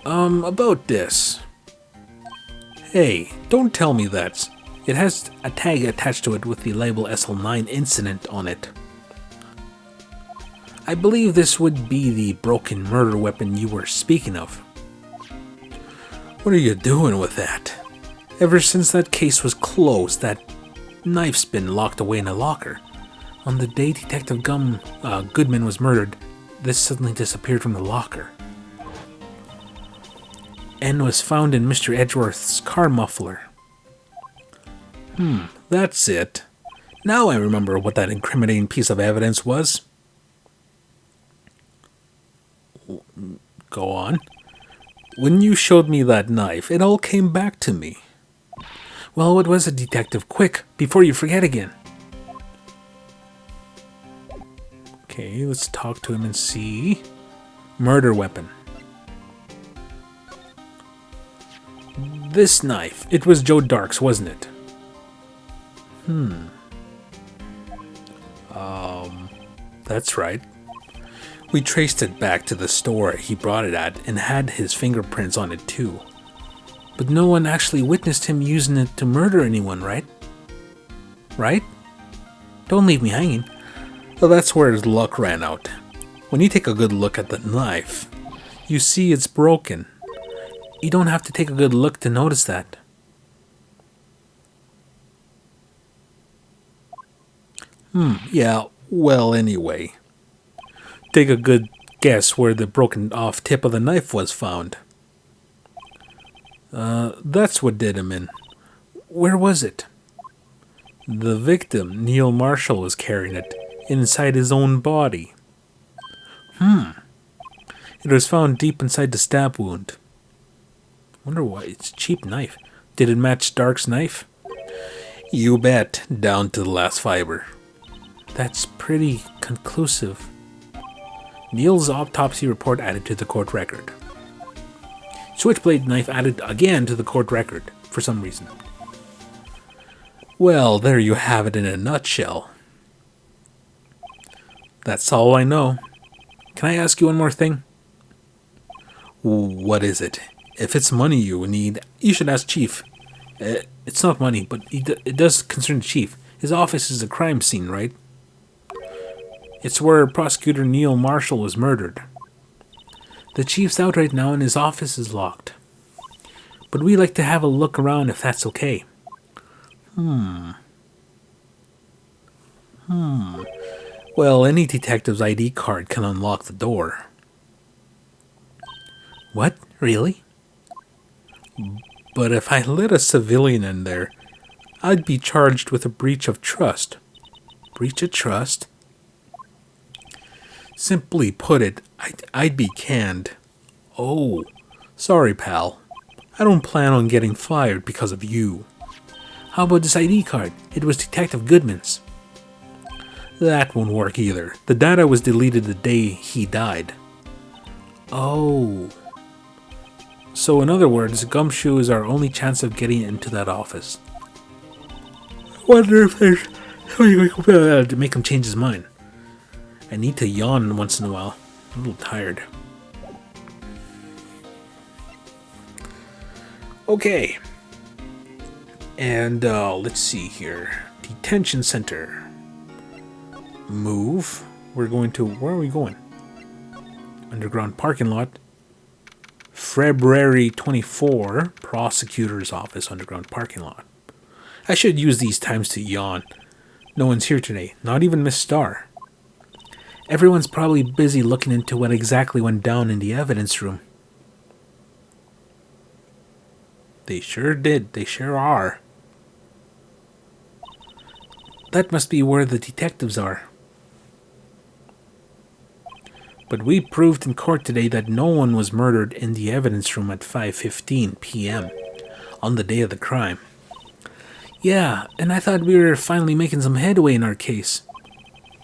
About this. Hey, don't tell me that. It has a tag attached to it with the label SL9 incident on it. I believe this would be the broken murder weapon you were speaking of. What are you doing with that? Ever since that case was closed, that knife's been locked away in a locker. On the day Detective Goodman was murdered, this suddenly disappeared from the locker. And was found in Mr. Edgeworth's car muffler. That's it. Now I remember what that incriminating piece of evidence was. Go on. When you showed me that knife, it all came back to me. Well, what was it, Detective? Quick, before you forget again. Okay, let's talk to him and see. Murder weapon. This knife, it was Joe Dark's, wasn't it? That's right. We traced it back to the store he brought it at and had his fingerprints on it too. But no one actually witnessed him using it to murder anyone, right? Right? Don't leave me hanging. Well, that's where his luck ran out. When you take a good look at the knife, you see it's broken. You don't have to take a good look to notice that. Yeah, well, anyway. Take a good guess where the broken off tip of the knife was found. That's what did him in. Where was it? The victim, Neil Marshall, was carrying it inside his own body. It was found deep inside the stab wound. Wonder why. It's a cheap knife. Did it match Dark's knife? You bet, down to the last fiber. That's pretty conclusive. Neil's autopsy report added to the court record. Switchblade knife added again to the court record, for some reason. Well, there you have it in a nutshell. That's all I know. Can I ask you one more thing? What is it? If it's money you need, you should ask Chief. It's not money, but it does concern the Chief. His office is a crime scene, right? It's where Prosecutor Neil Marshall was murdered. The Chief's out right now and his office is locked. But we'd like to have a look around if that's okay. Well, any detective's ID card can unlock the door. What? Really? But if I let a civilian in there, I'd be charged with a breach of trust. Breach of trust? Simply put it, I'd be canned. Oh, sorry, pal. I don't plan on getting fired because of you. How about this ID card? It was Detective Goodman's. That won't work either. The data was deleted the day he died. Oh. So in other words, Gumshoe is our only chance of getting into that office. I wonder if there's something to make him change his mind. I need to yawn once in a while. I'm a little tired. Okay. And let's see here. Detention center. Move. We're going to... Where are we going? Underground parking lot. February 24. Prosecutor's office. Underground parking lot. I should use these times to yawn. No one's here today. Not even Miss Starr. Everyone's probably busy looking into what exactly went down in the evidence room. They sure did. They sure are. That must be where the detectives are. But we proved in court today that no one was murdered in the evidence room at 5:15 p.m. on the day of the crime. Yeah, and I thought we were finally making some headway in our case.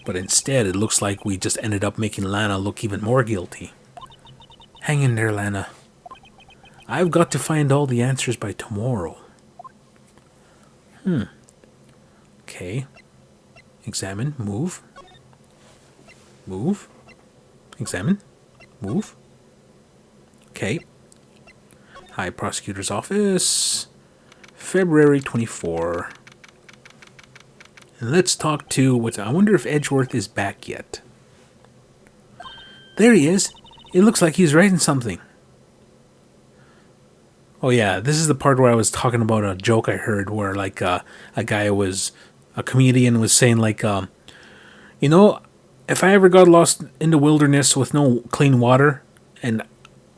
But instead, it looks like we just ended up making Lana look even more guilty. Hang in there, Lana. I've got to find all the answers by tomorrow. Okay. Examine. Move. Move. Examine. Move. Okay. Hi, Prosecutor's Office. February 24. And let's talk to I wonder if Edgeworth is back yet. There he is. It looks like he's writing something. Oh yeah, this is the part where I was talking about a joke I heard where like a comedian was saying like, if I ever got lost in the wilderness with no clean water, and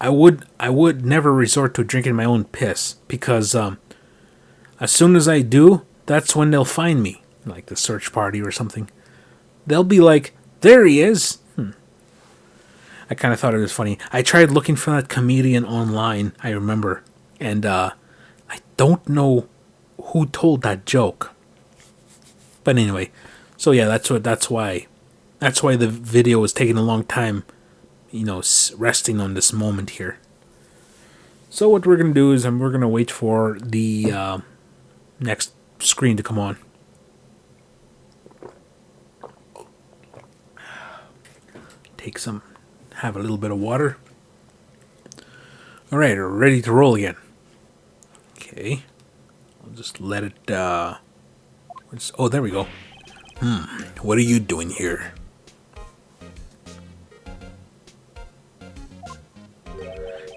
I would never resort to drinking my own piss, because as soon as I do, that's when they'll find me, like the search party or something. They'll be like, there he is. I kind of thought it was funny. I tried looking for that comedian online, I remember, and I don't know who told that joke. But anyway, so yeah, that's why the video was taking a long time, resting on this moment here. So what we're gonna do is we're gonna wait for the next screen to come on. Have a little bit of water. All right, we're ready to roll again. Okay, I'll just let it. There we go. What are you doing here?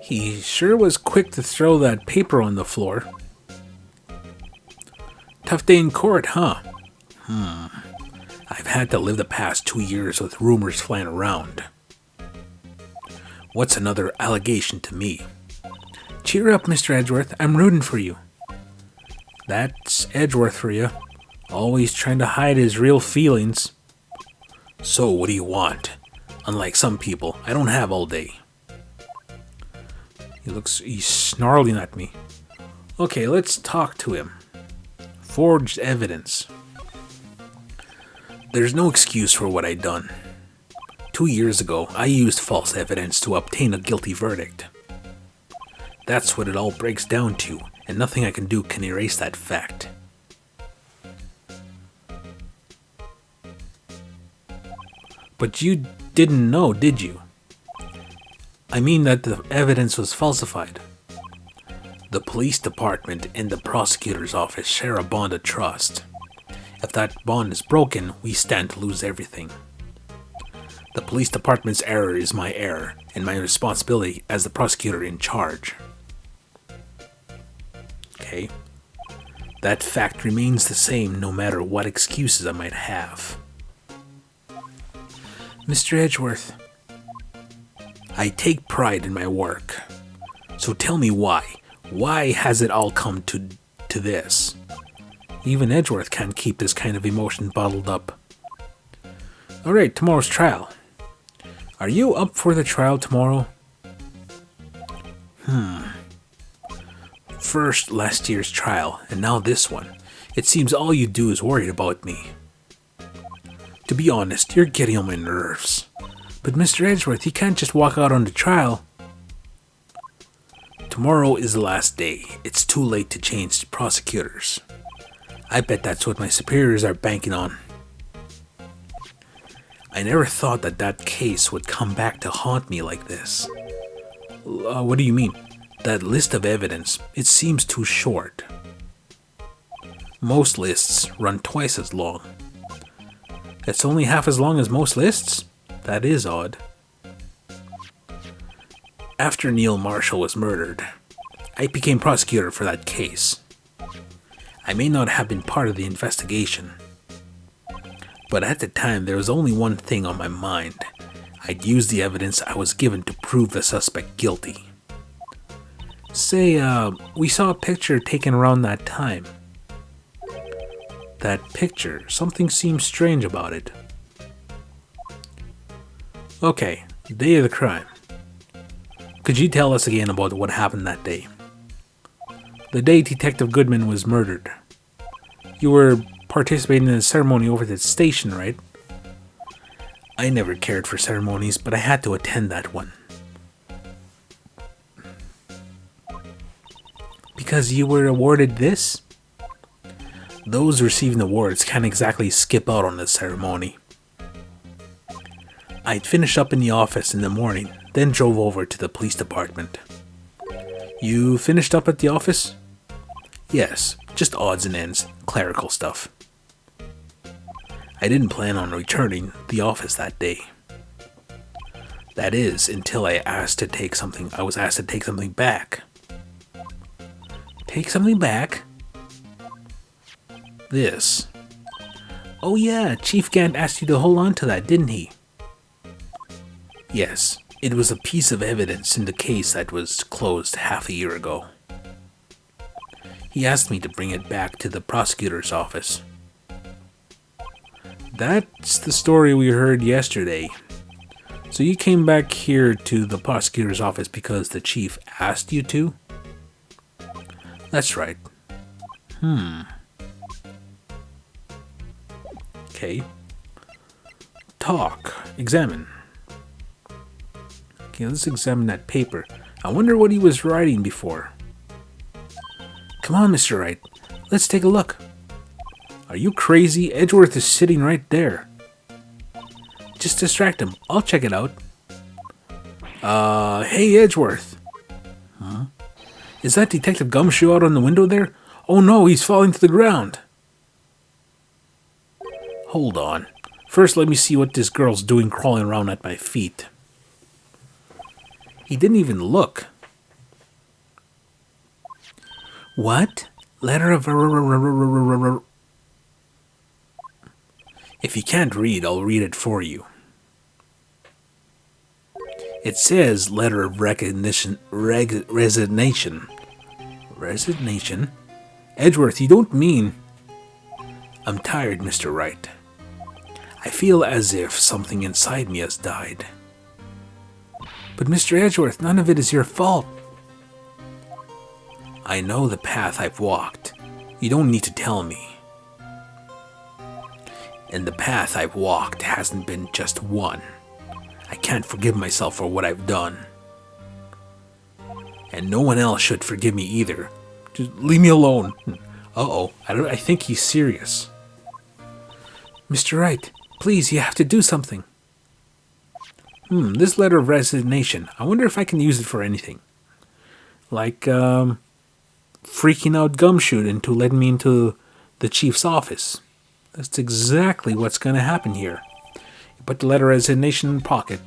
He sure was quick to throw that paper on the floor. Tough day in court, huh? I've had to live the past 2 years with rumors flying around. What's another allegation to me? Cheer up, Mr. Edgeworth. I'm rooting for you. That's Edgeworth for you. Always trying to hide his real feelings. So, what do you want? Unlike some people, I don't have all day. He's snarling at me. Okay, let's talk to him. Forged evidence. There's no excuse for what I done. 2 years ago, I used false evidence to obtain a guilty verdict. That's what it all breaks down to, and nothing I can do can erase that fact. But you didn't know, did you? I mean that the evidence was falsified. The police department and the prosecutor's office share a bond of trust. If that bond is broken, we stand to lose everything. The police department's error is my error, and my responsibility as the prosecutor in charge. Okay. That fact remains the same no matter what excuses I might have. Mr. Edgeworth, I take pride in my work. So tell me why. Why has it all come to this? Even Edgeworth can't keep this kind of emotion bottled up. Alright, tomorrow's trial. Are you up for the trial tomorrow? First last year's trial, and now this one. It seems all you do is worry about me. To be honest, you're getting on my nerves. But Mr. Edgeworth, you can't just walk out on the trial. Tomorrow is the last day. It's too late to change prosecutors. I bet that's what my superiors are banking on. I never thought that case would come back to haunt me like this. What do you mean? That list of evidence, it seems too short. Most lists run twice as long. It's only half as long as most lists? That is odd. After Neil Marshall was murdered, I became prosecutor for that case. I may not have been part of the investigation, but at the time there was only one thing on my mind. I'd use the evidence I was given to prove the suspect guilty. Say, we saw a picture taken around that time. That picture, something seems strange about it. Okay, the day of the crime. Could you tell us again about what happened that day? The day Detective Goodman was murdered. You were participating in a ceremony over at the station, right? I never cared for ceremonies, but I had to attend that one. Because you were awarded this? Those receiving awards can't exactly skip out on the ceremony. I'd finished up in the office in the morning, then drove over to the police department. You finished up at the office? Yes, just odds and ends, clerical stuff. I didn't plan on returning to the office that day. That is, until I was asked to take something back. Take something back? This. Oh yeah, Chief Gant asked you to hold on to that, didn't he? Yes, it was a piece of evidence in the case that was closed half a year ago. He asked me to bring it back to the prosecutor's office. That's the story we heard yesterday. So you came back here to the prosecutor's office because the chief asked you to? That's right. Okay. Talk. Examine. Okay, let's examine that paper. I wonder what he was writing before. Come on, Mr. Wright. Let's take a look. Are you crazy? Edgeworth is sitting right there. Just distract him. I'll check it out. Hey, Edgeworth. Huh? Is that Detective Gumshoe out on the window there? Oh no, he's falling to the ground. Hold on. First, let me see what this girl's doing crawling around at my feet. He didn't even look. What? Letter of... If you can't read, I'll read it for you. It says letter of recognition, resignation. Resignation? Edgeworth, you don't mean... I'm tired, Mr. Wright. I feel as if something inside me has died. But Mr. Edgeworth, none of it is your fault. I know the path I've walked. You don't need to tell me. And the path I've walked hasn't been just one. I can't forgive myself for what I've done. And no one else should forgive me either. Just leave me alone. Uh-oh, I think he's serious. Mr. Wright, please, you have to do something. This letter of resignation. I wonder if I can use it for anything. Like, freaking out Gumshoe into letting me into the chief's office. That's exactly what's going to happen here. You put the letter of resignation in the pocket.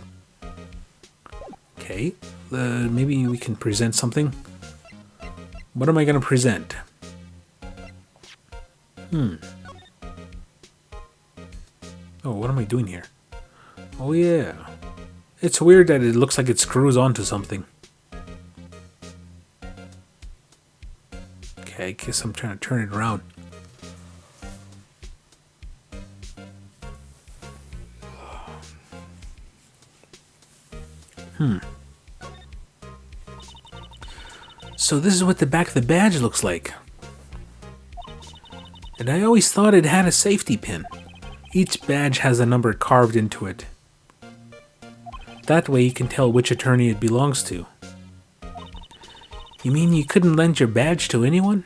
Okay, maybe we can present something. What am I going to present? Oh, what am I doing here? Oh yeah. It's weird that it looks like it screws onto something. Okay, I guess I'm trying to turn it around. So this is what the back of the badge looks like. And I always thought it had a safety pin. Each badge has a number carved into it. That way you can tell which attorney it belongs to. You mean you couldn't lend your badge to anyone?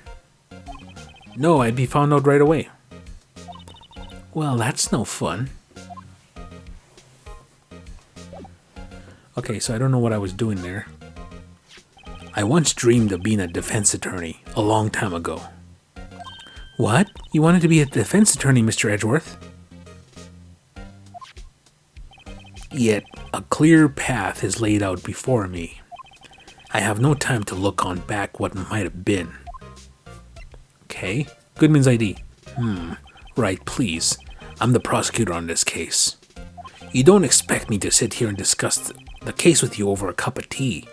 No, I'd be found out right away. Well, that's no fun. Okay, so I don't know what I was doing there. I once dreamed of being a defense attorney a long time ago. What? You wanted to be a defense attorney, Mr. Edgeworth? Yet, a clear path is laid out before me. I have no time to look on back what might have been. Okay, Goodman's ID. Right, please. I'm the prosecutor on this case. You don't expect me to sit here and discuss the case with you over a cup of tea.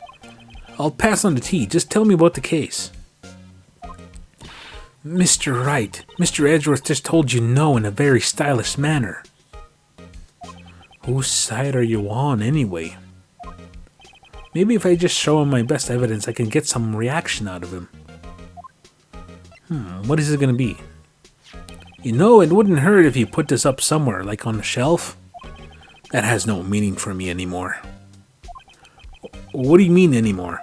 I'll pass on the tea. Just tell me about the case. Mr. Wright, Mr. Edgeworth just told you no in a very stylish manner. Whose side are you on, anyway? Maybe if I just show him my best evidence, I can get some reaction out of him. What is it going to be? You know, it wouldn't hurt if you put this up somewhere, like on a shelf. That has no meaning for me anymore. What do you mean anymore?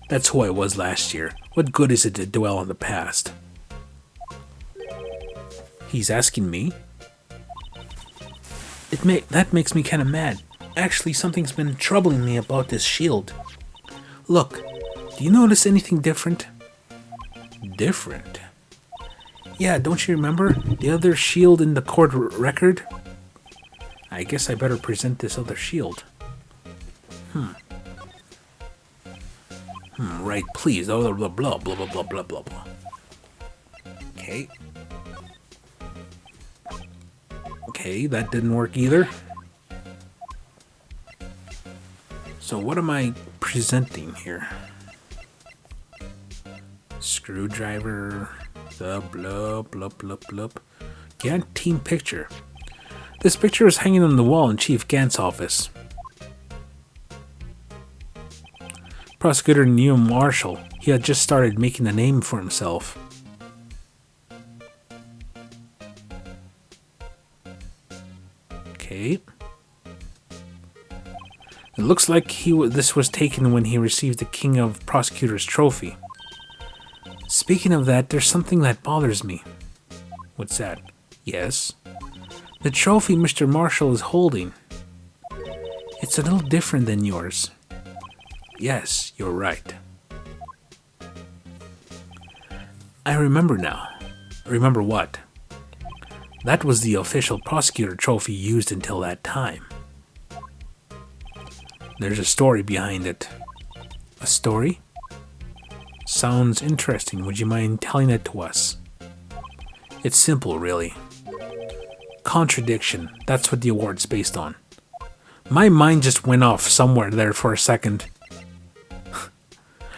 That's who I was last year. What good is it to dwell on the past? He's asking me? That makes me kind of mad. Actually, something's been troubling me about this shield. Look, Do you notice anything different? Different? Yeah, don't you remember the other shield in the court record? I guess I better present this other shield. Right, please. Blah, blah, blah, blah, blah, blah, blah, blah, blah. Okay. Okay, that didn't work either. So what am I presenting here? Screwdriver, blah, blah, blah, blah, blah. Gant team picture. This picture is hanging on the wall in Chief Gant's office. Prosecutor Neil Marshall. He had just started making a name for himself. Okay. It looks like this was taken when he received the King of Prosecutors trophy. Speaking of that, there's something that bothers me. What's that? Yes. The trophy Mr. Marshall is holding. It's a little different than yours. Yes, you're right. I remember now. Remember what? That was the official prosecutor trophy used until that time. There's a story behind it. A story? Sounds interesting. Would you mind telling it to us? It's simple, really. Contradiction. That's what the award's based on. My mind just went off somewhere there for a second.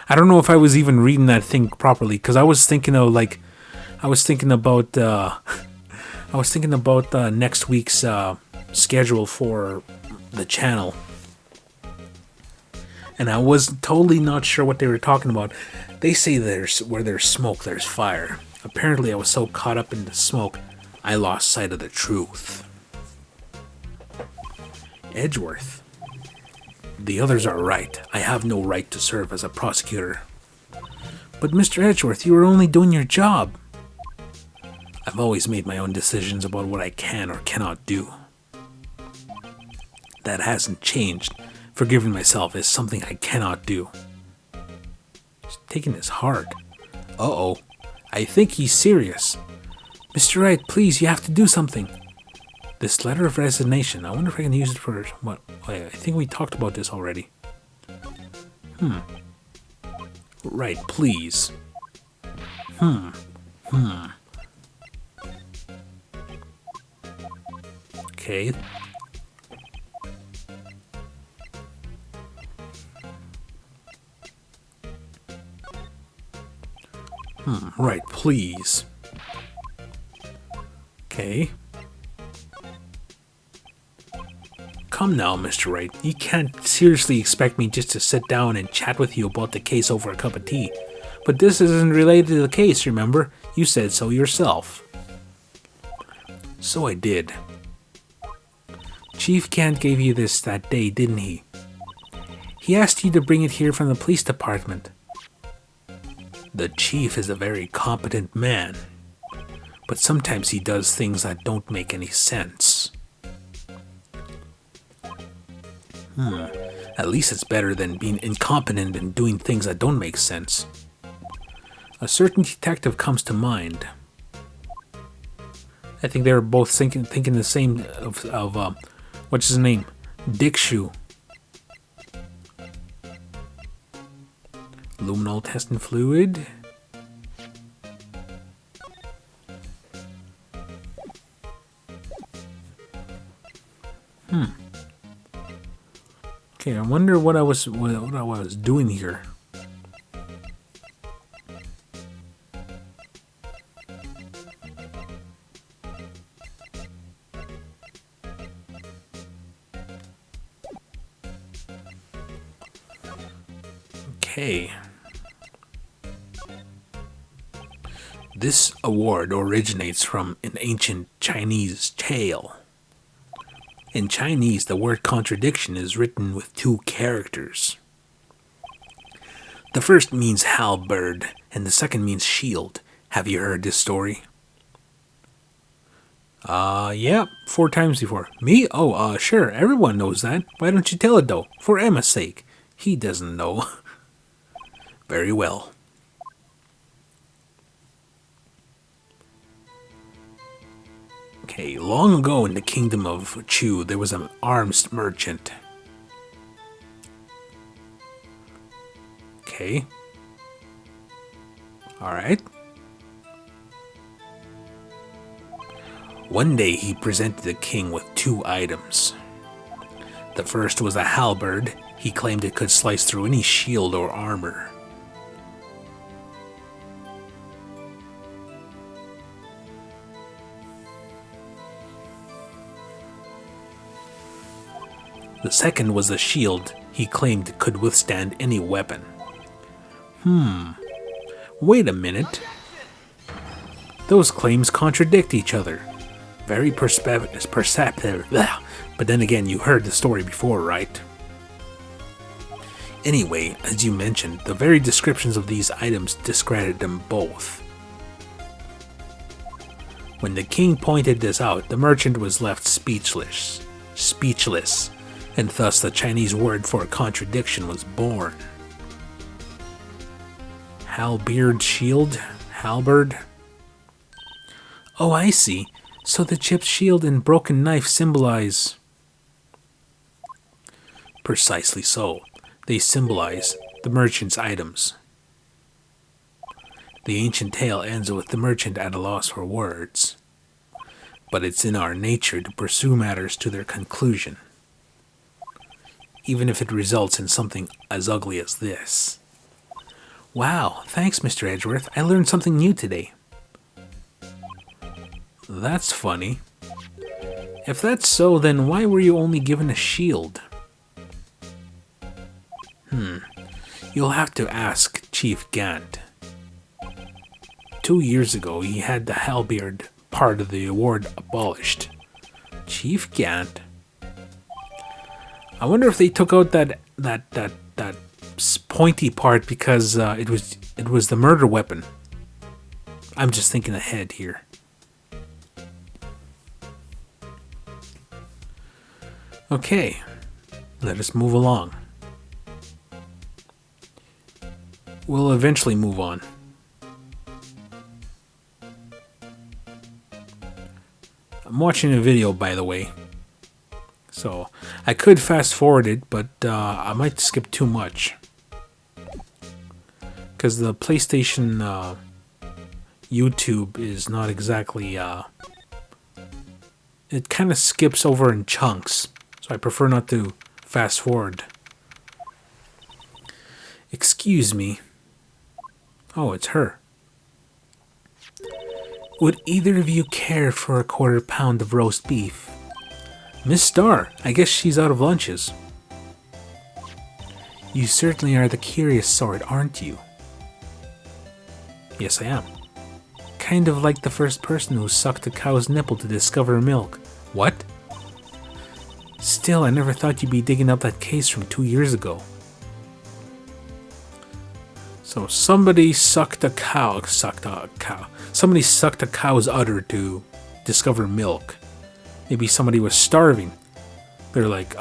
I don't know if I was even reading that thing properly, because I was thinking of next week's schedule for the channel. And I was totally not sure what they were talking about. They say where there's smoke, there's fire. Apparently I was so caught up in the smoke, I lost sight of the truth. Edgeworth. The others are right. I have no right to serve as a prosecutor. But Mr. Edgeworth, you were only doing your job. I've always made my own decisions about what I can or cannot do. That hasn't changed. Forgiving myself is something I cannot do. He's taking this hard. Uh-oh. I think he's serious. Mr. Wright, please, you have to do something. This letter of resignation, I wonder if I can use it for what? I think we talked about this already. Right, please. Okay. Right, please. Okay. Come now, Mr. Wright. You can't seriously expect me just to sit down and chat with you about the case over a cup of tea. But this isn't related to the case, remember? You said so yourself. So I did. Chief Gant gave you this that day, didn't he? He asked you to bring it here from the police department. The chief is a very competent man, but sometimes he does things that don't make any sense. At least it's better than being incompetent and doing things that don't make sense. A certain detective comes to mind. I think they were both thinking the same of what's his name? Dick Shoe. Luminol testing fluid. Okay, I wonder what I was doing here. Okay. This award originates from an ancient Chinese tale. In Chinese, the word contradiction is written with two characters. The first means halberd, and the second means shield. Have you heard this story? Yeah, 4 times before. Me? Oh, sure, everyone knows that. Why don't you tell it though? For Emma's sake. He doesn't know. Very well. Okay, long ago in the kingdom of Chu, there was an arms merchant. Okay. Alright. One day he presented the king with 2 items. The first was a halberd. He claimed it could slice through any shield or armor. The second was a shield he claimed could withstand any weapon. Wait a minute. Those claims contradict each other. Very perceptive. But then again, you heard the story before, right? Anyway, as you mentioned, the very descriptions of these items discredit them both. When the king pointed this out, the merchant was left speechless, and thus the Chinese word for contradiction was born. Halberd shield? Halberd? Oh, I see. So the chipped shield and broken knife symbolize... Precisely so. They symbolize the merchant's items. The ancient tale ends with the merchant at a loss for words. But it's in our nature to pursue matters to their conclusion, even if it results in something as ugly as this. Wow, thanks, Mr. Edgeworth. I learned something new today. That's funny. If that's so, then why were you only given a shield? You'll have to ask Chief Gant. 2 years ago, he had the halberd part of the award abolished. Chief Gant? I wonder if they took out that pointy part because it was the murder weapon. I'm just thinking ahead here. Okay, let us move along. We'll eventually move on. I'm watching a video, by the way, so I could fast forward it, but I might skip too much because the PlayStation YouTube is not exactly it kind of skips over in chunks, so I prefer not to fast forward. Excuse me. Oh, it's her. Would either of you care for a 1/4 pound of roast beef? Miss Starr, I guess she's out of lunches. You certainly are the curious sort, aren't you? Yes, I am. Kind of like the first person who sucked a cow's nipple to discover milk. What? Still, I never thought you'd be digging up that case from 2 years ago. So somebody sucked a cow. Somebody sucked a cow's udder to discover milk. Maybe somebody was starving. They're like,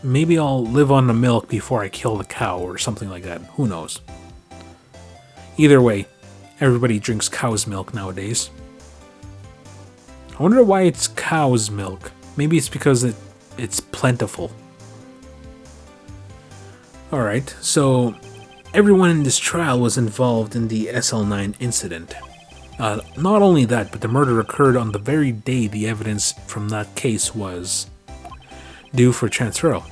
maybe I'll live on the milk before I kill the cow or something like that. Who knows? Either way, everybody drinks cow's milk nowadays. I wonder why it's cow's milk. Maybe it's because it's plentiful. Alright, so everyone in this trial was involved in the SL9 incident. Not only that, but the murder occurred on the very day the evidence from that case was due for transfer.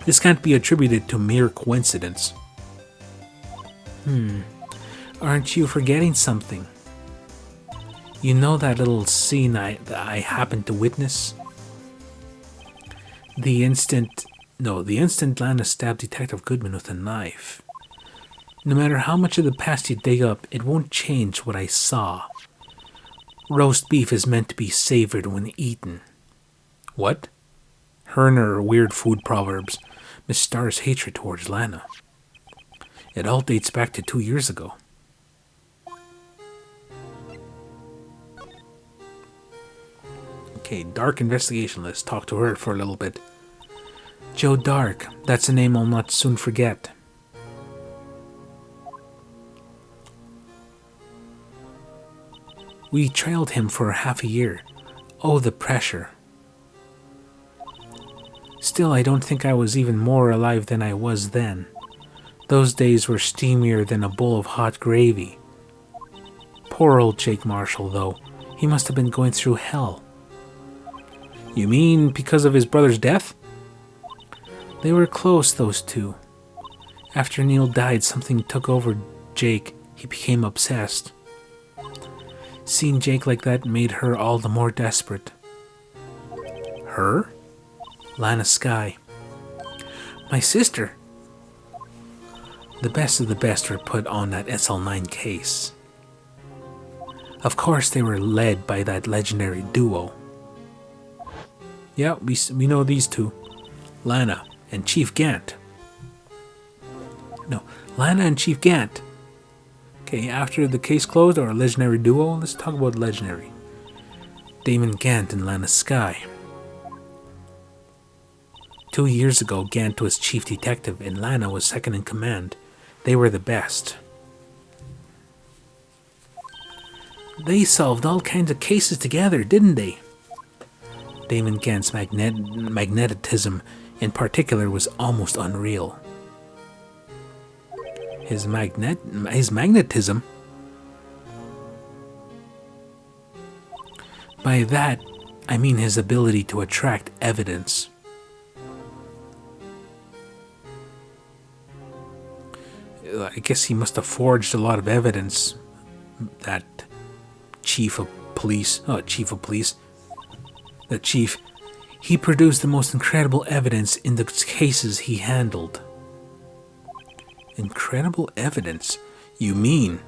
This can't be attributed to mere coincidence. Aren't you forgetting something? You know that little scene that I happened to witness? The instant Lana stabbed Detective Goodman with a knife. No matter how much of the past you dig up, it won't change what I saw. Roast beef is meant to be savored when eaten. What? Her and her weird food proverbs. Miss Starr's hatred towards Lana. It all dates back to 2 years ago. Okay, Dark investigation. Let's talk to her for a little bit. Joe Dark. That's a name I'll not soon forget. We trailed him for half a year. Oh, the pressure. Still, I don't think I was even more alive than I was then. Those days were steamier than a bowl of hot gravy. Poor old Jake Marshall, though. He must have been going through hell. You mean because of his brother's death? They were close, those two. After Neil died, something took over Jake. He became obsessed. Seeing Jake like that made her all the more desperate. Her? Lana Skye. My sister. The best of the best were put on that SL9 case. Of course, they were led by that legendary duo. Yeah, we know these two. Lana and Chief Gant. No, Lana and Chief Gant. Okay, after the case closed, our legendary duo, let's talk about legendary. Damon Gant and Lana Skye. 2 years ago, Gant was chief detective and Lana was second in command. They were the best. They solved all kinds of cases together, didn't they? Damon Gant's magnetism in particular was almost unreal. His magnetism? By that, I mean his ability to attract evidence. I guess he must have forged a lot of evidence, that chief of police, he produced the most incredible evidence in the cases he handled. Incredible evidence? You mean?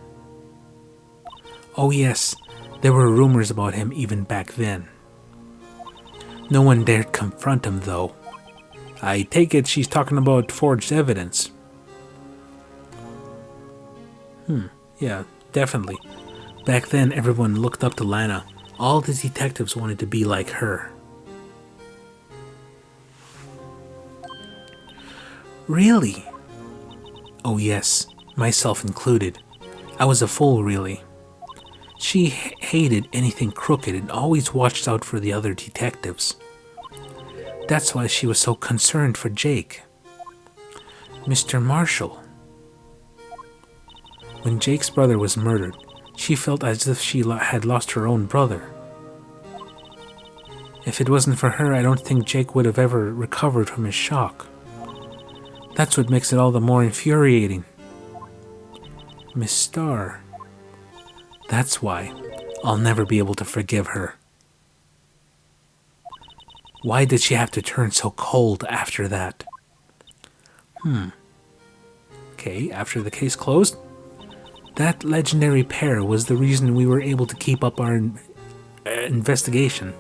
Oh yes, there were rumors about him even back then. No one dared confront him though. I take it she's talking about forged evidence. Yeah, definitely. Back then everyone looked up to Lana. All the detectives wanted to be like her. Really? Oh yes, myself included. I was a fool, really. She hated anything crooked and always watched out for the other detectives. That's why she was so concerned for Jake. Mr. Marshall. When Jake's brother was murdered, she felt as if she had lost her own brother. If it wasn't for her, I don't think Jake would have ever recovered from his shock. That's what makes it all the more infuriating. Miss Starr. That's why I'll never be able to forgive her. Why did she have to turn so cold after that? Okay, after the case closed, that legendary pair was the reason we were able to keep up our investigation.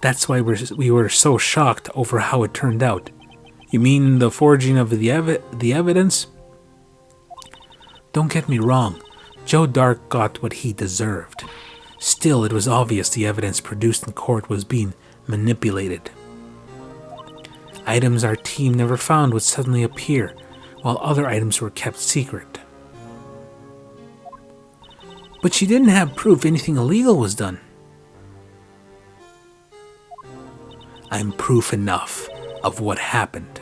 That's why we were so shocked over how it turned out. You mean the forging of the evidence? Don't get me wrong, Joe Dark got what he deserved. Still, it was obvious the evidence produced in court was being manipulated. Items our team never found would suddenly appear, while other items were kept secret. But she didn't have proof anything illegal was done. I'm proof enough of what happened.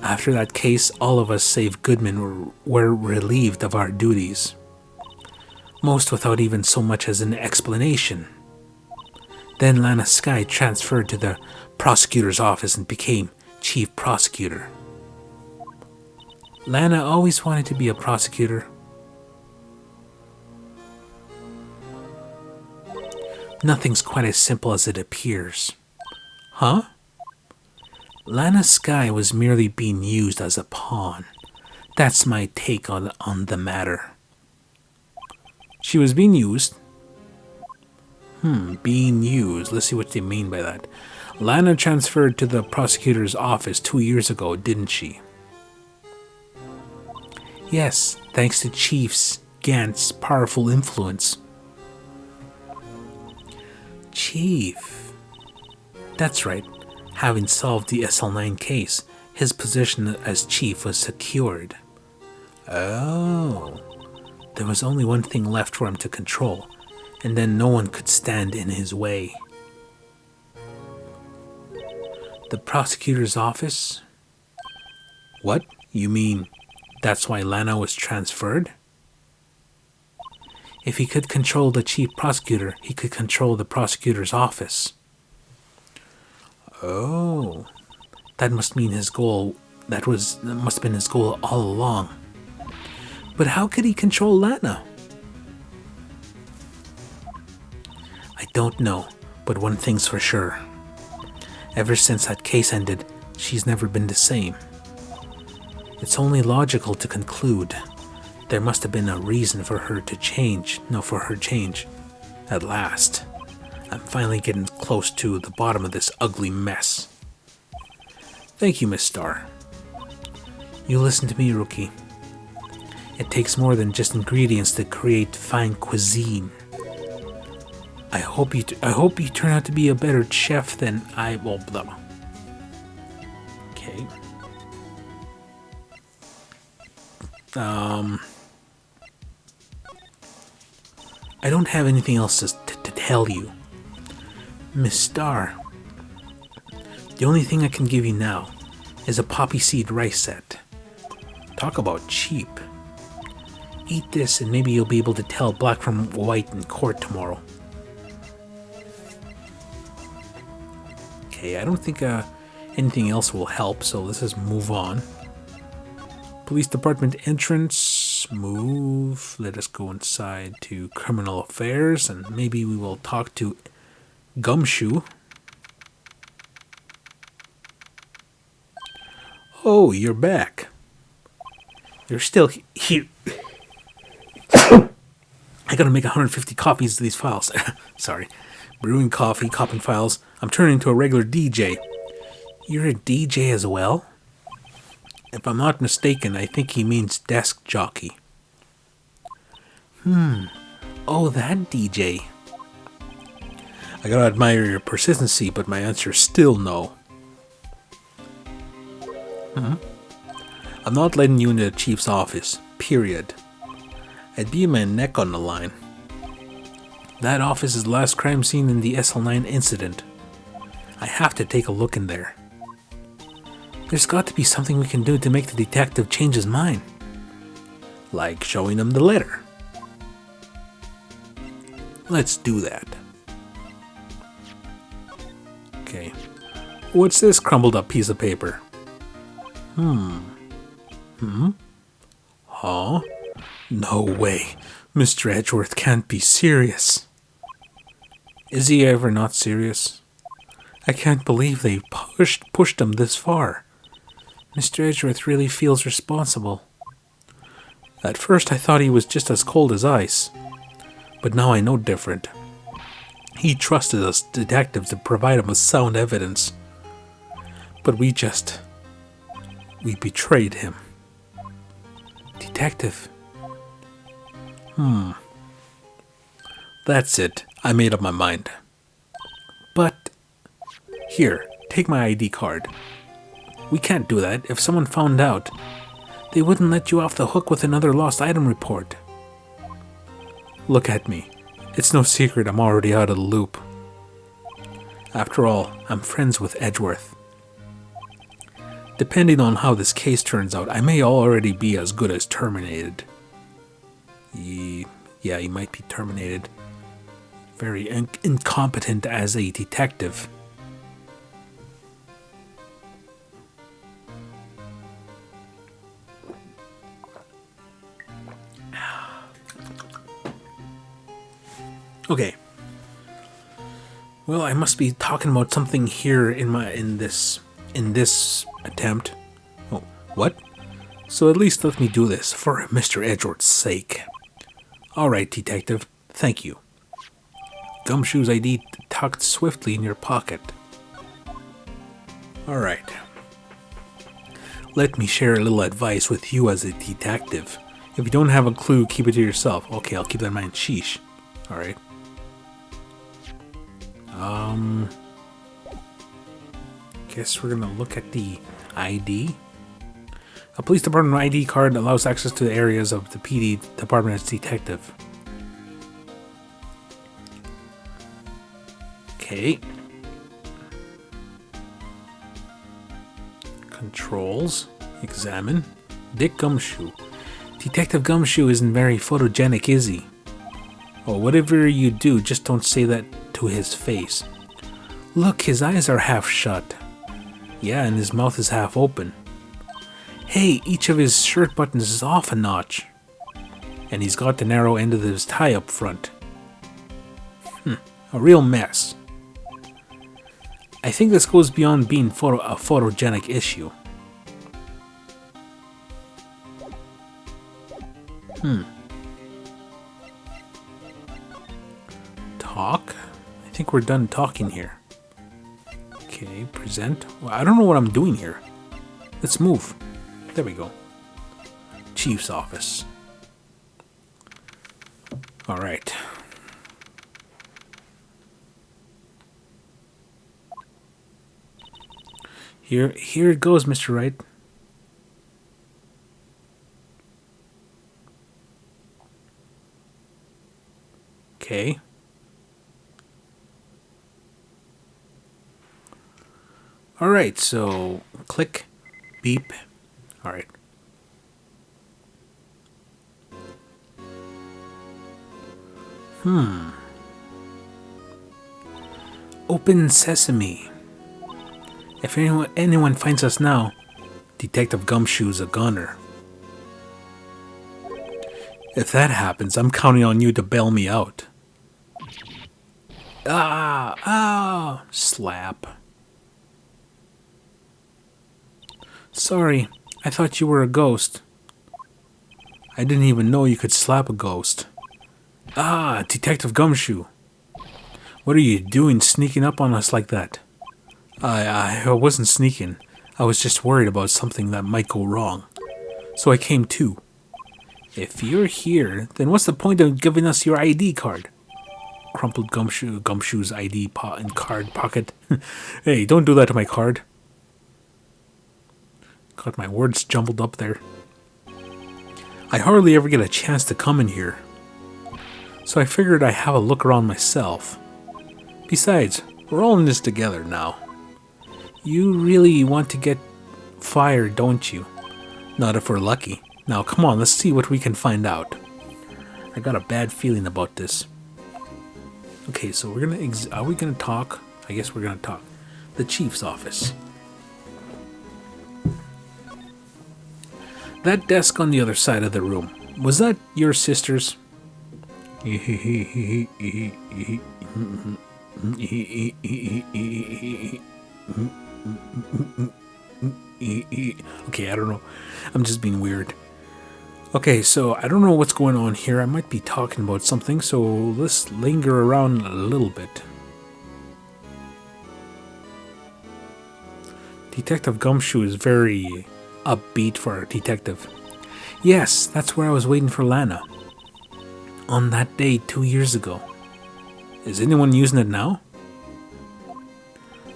After that case, all of us save Goodman were relieved of our duties. Most without even so much as an explanation. Then Lana Skye transferred to the prosecutor's office and became chief prosecutor. Lana always wanted to be a prosecutor. Nothing's quite as simple as it appears. Huh? Lana Skye was merely being used as a pawn. That's my take on the matter. She was being used? Being used. Let's see what they mean by that. Lana transferred to the prosecutor's office 2 years ago, didn't she? Yes, thanks to Chief Gant's powerful influence. Chief. That's right. Having solved the SL9 case, his position as chief was secured. Oh. There was only one thing left for him to control, and then no one could stand in his way. The prosecutor's office? What? You mean that's why Lana was transferred? If he could control the chief prosecutor, he could control the prosecutor's office. Oh, that must mean his goal. That must have been his goal all along. But how could he control Lana? I don't know, but one thing's for sure. Ever since that case ended, she's never been the same. It's only logical to conclude there must have been a reason for her to change. No, for her change. At last, I'm finally getting close to the bottom of this ugly mess. Thank you, Miss Starr. You listen to me, Rookie. It takes more than just ingredients to create fine cuisine. I hope you turn out to be a better chef than I will. Blah. Okay. I don't have anything else to tell you, Miss Starr. The only thing I can give you now is a poppy seed rice set. Talk about cheap. Eat this and maybe you'll be able to tell black from white in court tomorrow. Okay, I don't think anything else will help, so let's just move on. Police department entrance, move. Let us go inside to criminal affairs and maybe we will talk to Gumshoe. Oh, you're back. You're still here. I gotta make 150 copies of these files. Sorry. Brewing coffee, copying files. I'm turning into a regular DJ. You're a DJ as well? If I'm not mistaken, I think he means desk jockey. Oh, that DJ. I gotta admire your persistency, but my answer is still no. I'm not letting you into the chief's office. Period. I'd be my neck on the line. That office is the last crime scene in the SL9 incident. I have to take a look in there. There's got to be something we can do to make the detective change his mind. Like showing him the letter. Let's do that. Okay. What's this crumbled up piece of paper? Huh? No way. Mr. Edgeworth can't be serious. Is he ever not serious? I can't believe they pushed him this far. Mr. Edgeworth really feels responsible. At first I thought he was just as cold as ice. But now I know different. He trusted us detectives to provide him with sound evidence. But we betrayed him. Detective. That's it. I made up my mind. But, here, take my ID card. We can't do that. If someone found out, they wouldn't let you off the hook with another lost item report. Look at me. It's no secret I'm already out of the loop. After all, I'm friends with Edgeworth. Depending on how this case turns out, I may already be as good as terminated. Yeah, he might be terminated. Very incompetent as a detective. Okay. Well, I must be talking about something here in this attempt. Oh, what? So at least let me do this for Mr. Edgeworth's sake. All right, detective. Thank you. Gumshoe's ID tucked swiftly in your pocket. All right. Let me share a little advice with you as a detective. If you don't have a clue, keep it to yourself. Okay, I'll keep that in mind. Sheesh. All right. Guess we're gonna look at the ID. A police department ID card allows access to the areas of the PD department as detective. Okay. Controls. Examine. Dick Gumshoe. Detective Gumshoe isn't very photogenic, is he? Oh, whatever you do, just don't say that to his face. Look, his eyes are half shut. Yeah, and his mouth is half open. Hey, each of his shirt buttons is off a notch. And he's got the narrow end of his tie up front. A real mess. I think this goes beyond being a photogenic issue. Talk? I think we're done talking here. Okay, present. Well, I don't know what I'm doing here. Let's move. There we go. Chief's office. Alright. Here it goes, Mr. Wright. Okay. Alright, so click, beep. Alright. Open sesame. If anyone finds us now, Detective Gumshoe's a gunner. If that happens, I'm counting on you to bail me out. Slap. Sorry, I thought you were a ghost. I didn't even know you could slap a ghost. Detective Gumshoe. What are you doing sneaking up on us like that? I wasn't sneaking. I was just worried about something that might go wrong. So I came too. If you're here, then what's the point of giving us your ID card? Crumpled Gumshoe's ID card pocket. Hey, don't do that to my card. Got my words jumbled up there. I hardly ever get a chance to come in here. So I figured I'd have a look around myself. Besides, we're all in this together now. You really want to get fired, don't you? Not if we're lucky. Now, come on, let's see what we can find out. I got a bad feeling about this. Okay, so we're gonna... are we gonna talk? I guess we're gonna talk. The chief's office. That desk on the other side of the room, was that your sister's? Okay, I don't know. I'm just being weird. Okay, so I don't know what's going on here. I might be talking about something, so let's linger around a little bit. Detective Gumshoe is very upbeat for a detective. Yes, that's where I was waiting for Lana. On that day 2 years ago. Is anyone using it now?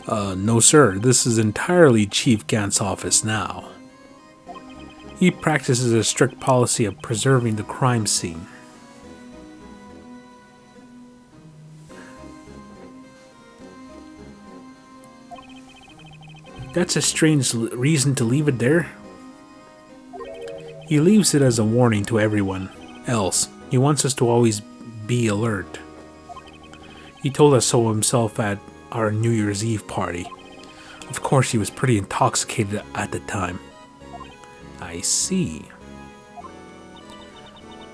No sir, this is entirely Chief Gant's office now. He practices a strict policy of preserving the crime scene. That's a strange reason to leave it there. He leaves it as a warning to everyone else. He wants us to always be alert. He told us so himself at our New Year's Eve party. Of course, he was pretty intoxicated at the time. I see.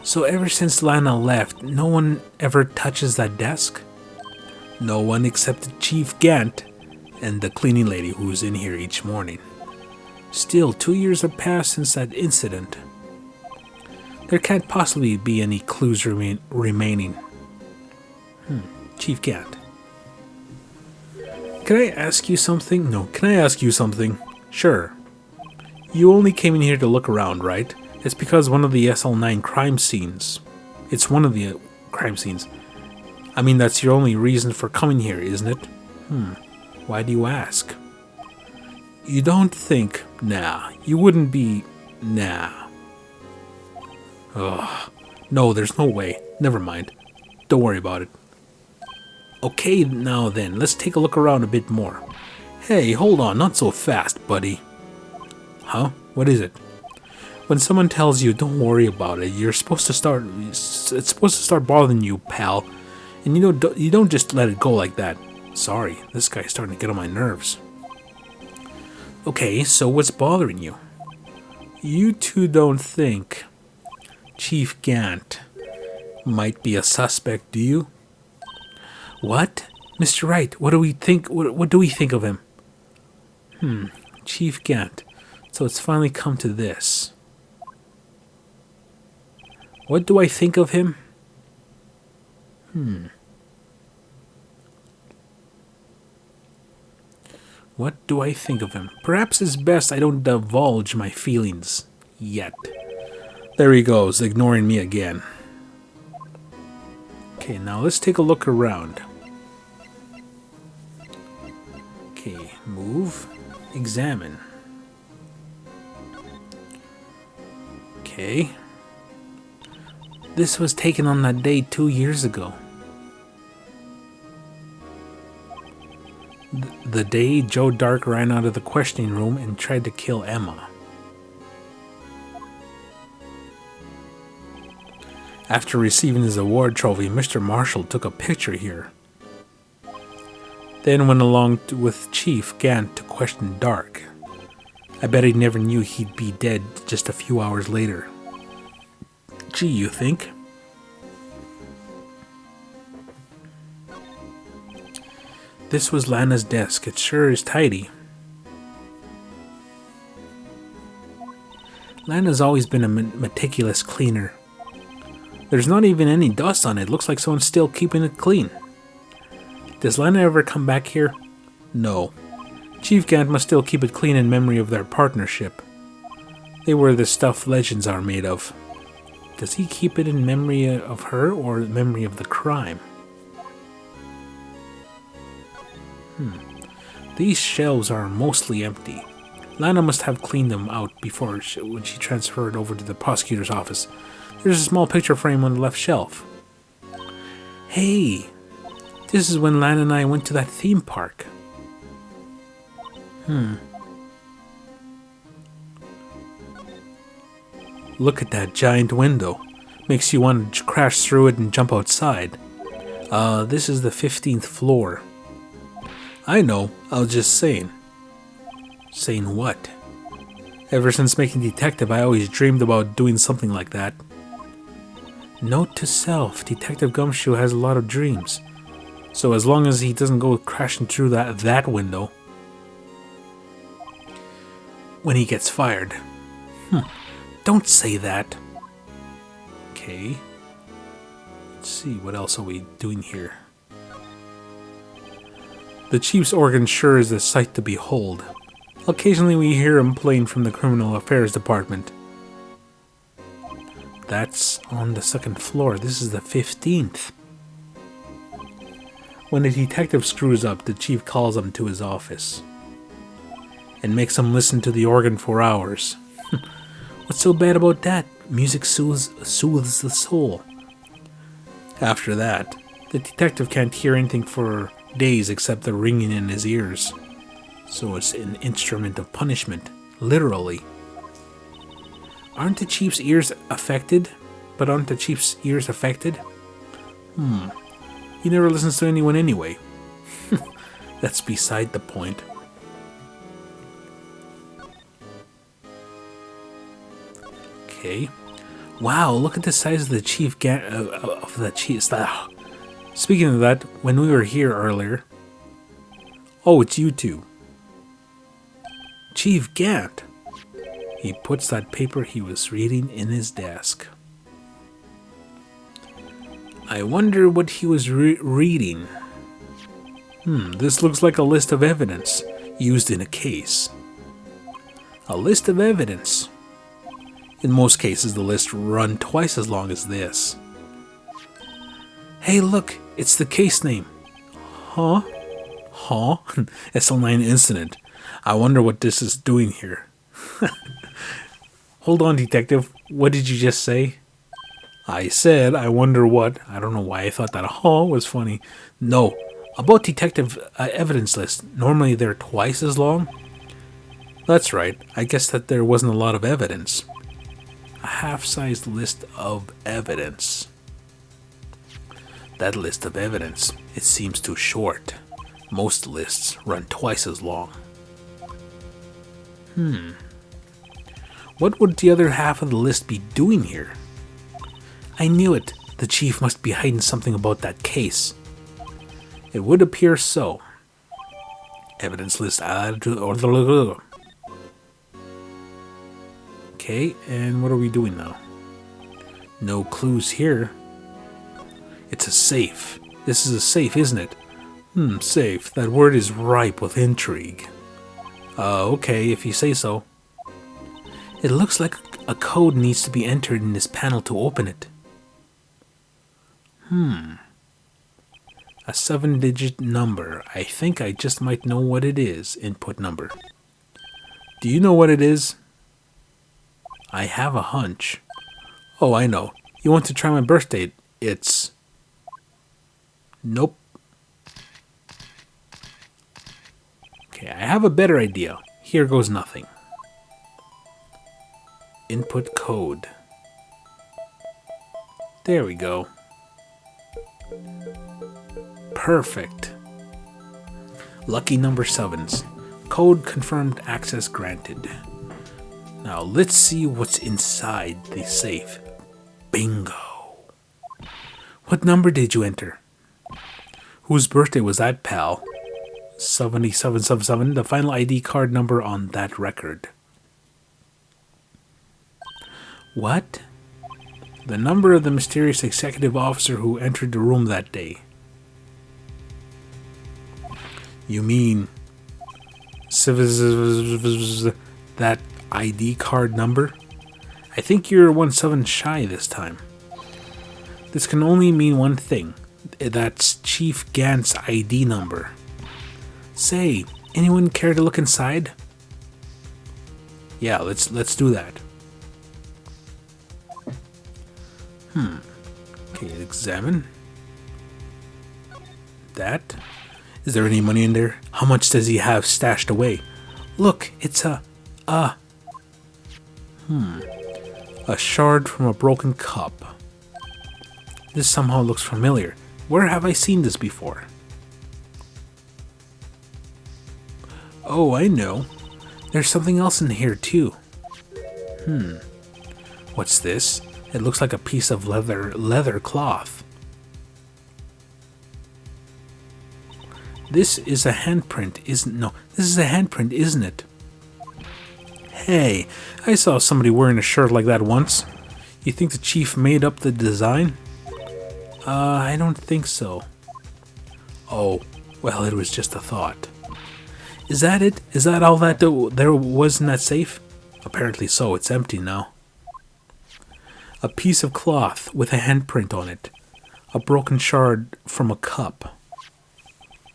So ever since Lana left, no one ever touches that desk? No one except Chief Gant and the cleaning lady who's in here each morning. Still, 2 years have passed since that incident. There can't possibly be any clues remaining. Chief Gant. Can I ask you something? No, can I ask you something? Sure. You only came in here to look around, right? It's because one of the SL9 crime scenes. It's one of the crime scenes. I mean, that's your only reason for coming here, isn't it? Why do you ask? You don't think... Nah, you wouldn't be... Nah. Ugh. No, there's no way. Never mind. Don't worry about it. Okay, now then, let's take a look around a bit more. Hey, hold on, not so fast, buddy. Huh? What is it? When someone tells you don't worry about it, it's supposed to start bothering you, pal. And you don't just let it go like that. Sorry, this guy's starting to get on my nerves. Okay, so what's bothering you? You two don't think Chief Gant might be a suspect, do you? What? Mr. Wright, what do we think of him? Chief Gant. So it's finally come to this. What do I think of him? What do I think of him? Perhaps it's best I don't divulge my feelings yet. There he goes, ignoring me again. Okay, now let's take a look around. Okay, move, examine. Okay. This was taken on that day 2 years ago. The day Joe Dark ran out of the questioning room and tried to kill Emma. After receiving his award trophy, Mr. Marshall took a picture here. Then went along with Chief Gant to question Dark. I bet he never knew he'd be dead just a few hours later. Gee, you think? This was Lana's desk. It sure is tidy. Lana's always been a meticulous cleaner. There's not even any dust on it. Looks like someone's still keeping it clean. Does Lana ever come back here? No. Chief Gant must still keep it clean in memory of their partnership. They were the stuff legends are made of. Does he keep it in memory of her or memory of the crime? These shelves are mostly empty. Lana must have cleaned them out before when she transferred over to the prosecutor's office. There's a small picture frame on the left shelf. Hey, this is when Lana and I went to that theme park. Look at that giant window. Makes you want to crash through it and jump outside. This is the 15th floor. I know, I was just saying. Saying what? Ever since making detective, I always dreamed about doing something like that. Note to self, Detective Gumshoe has a lot of dreams. So as long as he doesn't go crashing through that window when he gets fired. Don't say that. Okay. Let's see, what else are we doing here? The chief's organ sure is a sight to behold. Occasionally we hear him playing from the Criminal Affairs Department. That's on the 2nd floor. This is the 15th. When a detective screws up, the chief calls him to his office and makes him listen to the organ for hours. What's so bad about that? Music soothes the soul. After that, the detective can't hear anything for days except the ringing in his ears. So it's an instrument of punishment, literally. Aren't the chief's ears affected? He never listens to anyone anyway. That's beside the point. Okay. Wow, look at the size of the chief of the chief. Speaking of that, when we were here earlier... Oh, it's you two. Chief Gant. He puts that paper he was reading in his desk. I wonder what he was reading. This looks like a list of evidence used in a case. A list of evidence. In most cases, the list run twice as long as this. Hey, look, it's the case name. Huh? SL9 incident. I wonder what this is doing here. Hold on, detective. What did you just say? I said, I wonder what. I don't know why I thought that was funny. No, about detective evidence list. Normally they're twice as long. That's right. I guess that there wasn't a lot of evidence. A half-sized list of evidence. That list of evidence, it seems too short. Most lists run twice as long. What would the other half of the list be doing here? I knew it. The chief must be hiding something about that case. It would appear so. Evidence list added to... Okay, and what are we doing now? No clues here. It's a safe. This is a safe, isn't it? Safe. That word is ripe with intrigue. Okay, if you say so. It looks like a code needs to be entered in this panel to open it. A 7-digit number. I think I just might know what it is. Input number. Do you know what it is? I have a hunch. Oh, I know. You want to try my birth date? It's... Nope. Okay, I have a better idea. Here goes nothing. Input code. There we go. Perfect. Lucky number 7s. Code confirmed, access granted. Now let's see what's inside the safe. Bingo. What number did you enter? Whose birthday was that, pal? 7777, the final ID card number on that record. What? The number of the mysterious executive officer who entered the room that day. You mean that ID card number? I think you're 17 shy this time. This can only mean one thing. That's Chief Gant's ID number. Say, anyone care to look inside? Yeah, let's do that. Okay, examine. That. Is there any money in there? How much does he have stashed away? Look, it's a shard from a broken cup. This somehow looks familiar. Where have I seen this before? Oh, I know. There's something else in here too. What's this? It looks like a piece of leather cloth. This is a handprint, this is a handprint, isn't it? Hey, I saw somebody wearing a shirt like that once. You think the chief made up the design? I don't think so. Oh, well, it was just a thought. Is that it? Is that all that there was in that safe? Apparently so, it's empty now. A piece of cloth with a handprint on it. A broken shard from a cup.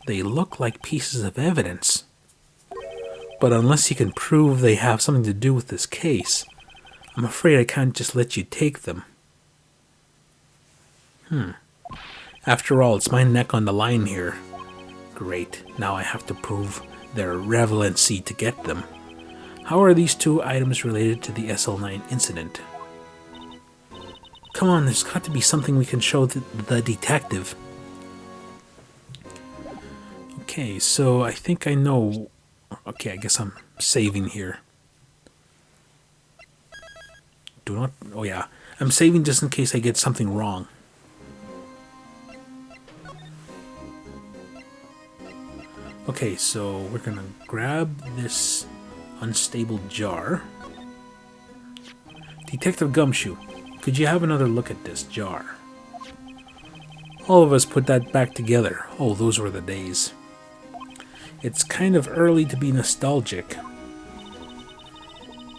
They look like pieces of evidence. But unless you can prove they have something to do with this case, I'm afraid I can't just let you take them. After all, it's my neck on the line here. Great, now I have to prove their relevancy to get them. How are these two items related to the SL9 incident? Come on, there's got to be something we can show the detective. Okay, so I think I know... Okay, I guess I'm saving here. Do not... Oh yeah, I'm saving just in case I get something wrong. Okay, so we're gonna grab this unstable jar. Detective Gumshoe, could you have another look at this jar? All of us put that back together. Oh, those were the days. It's kind of early to be nostalgic.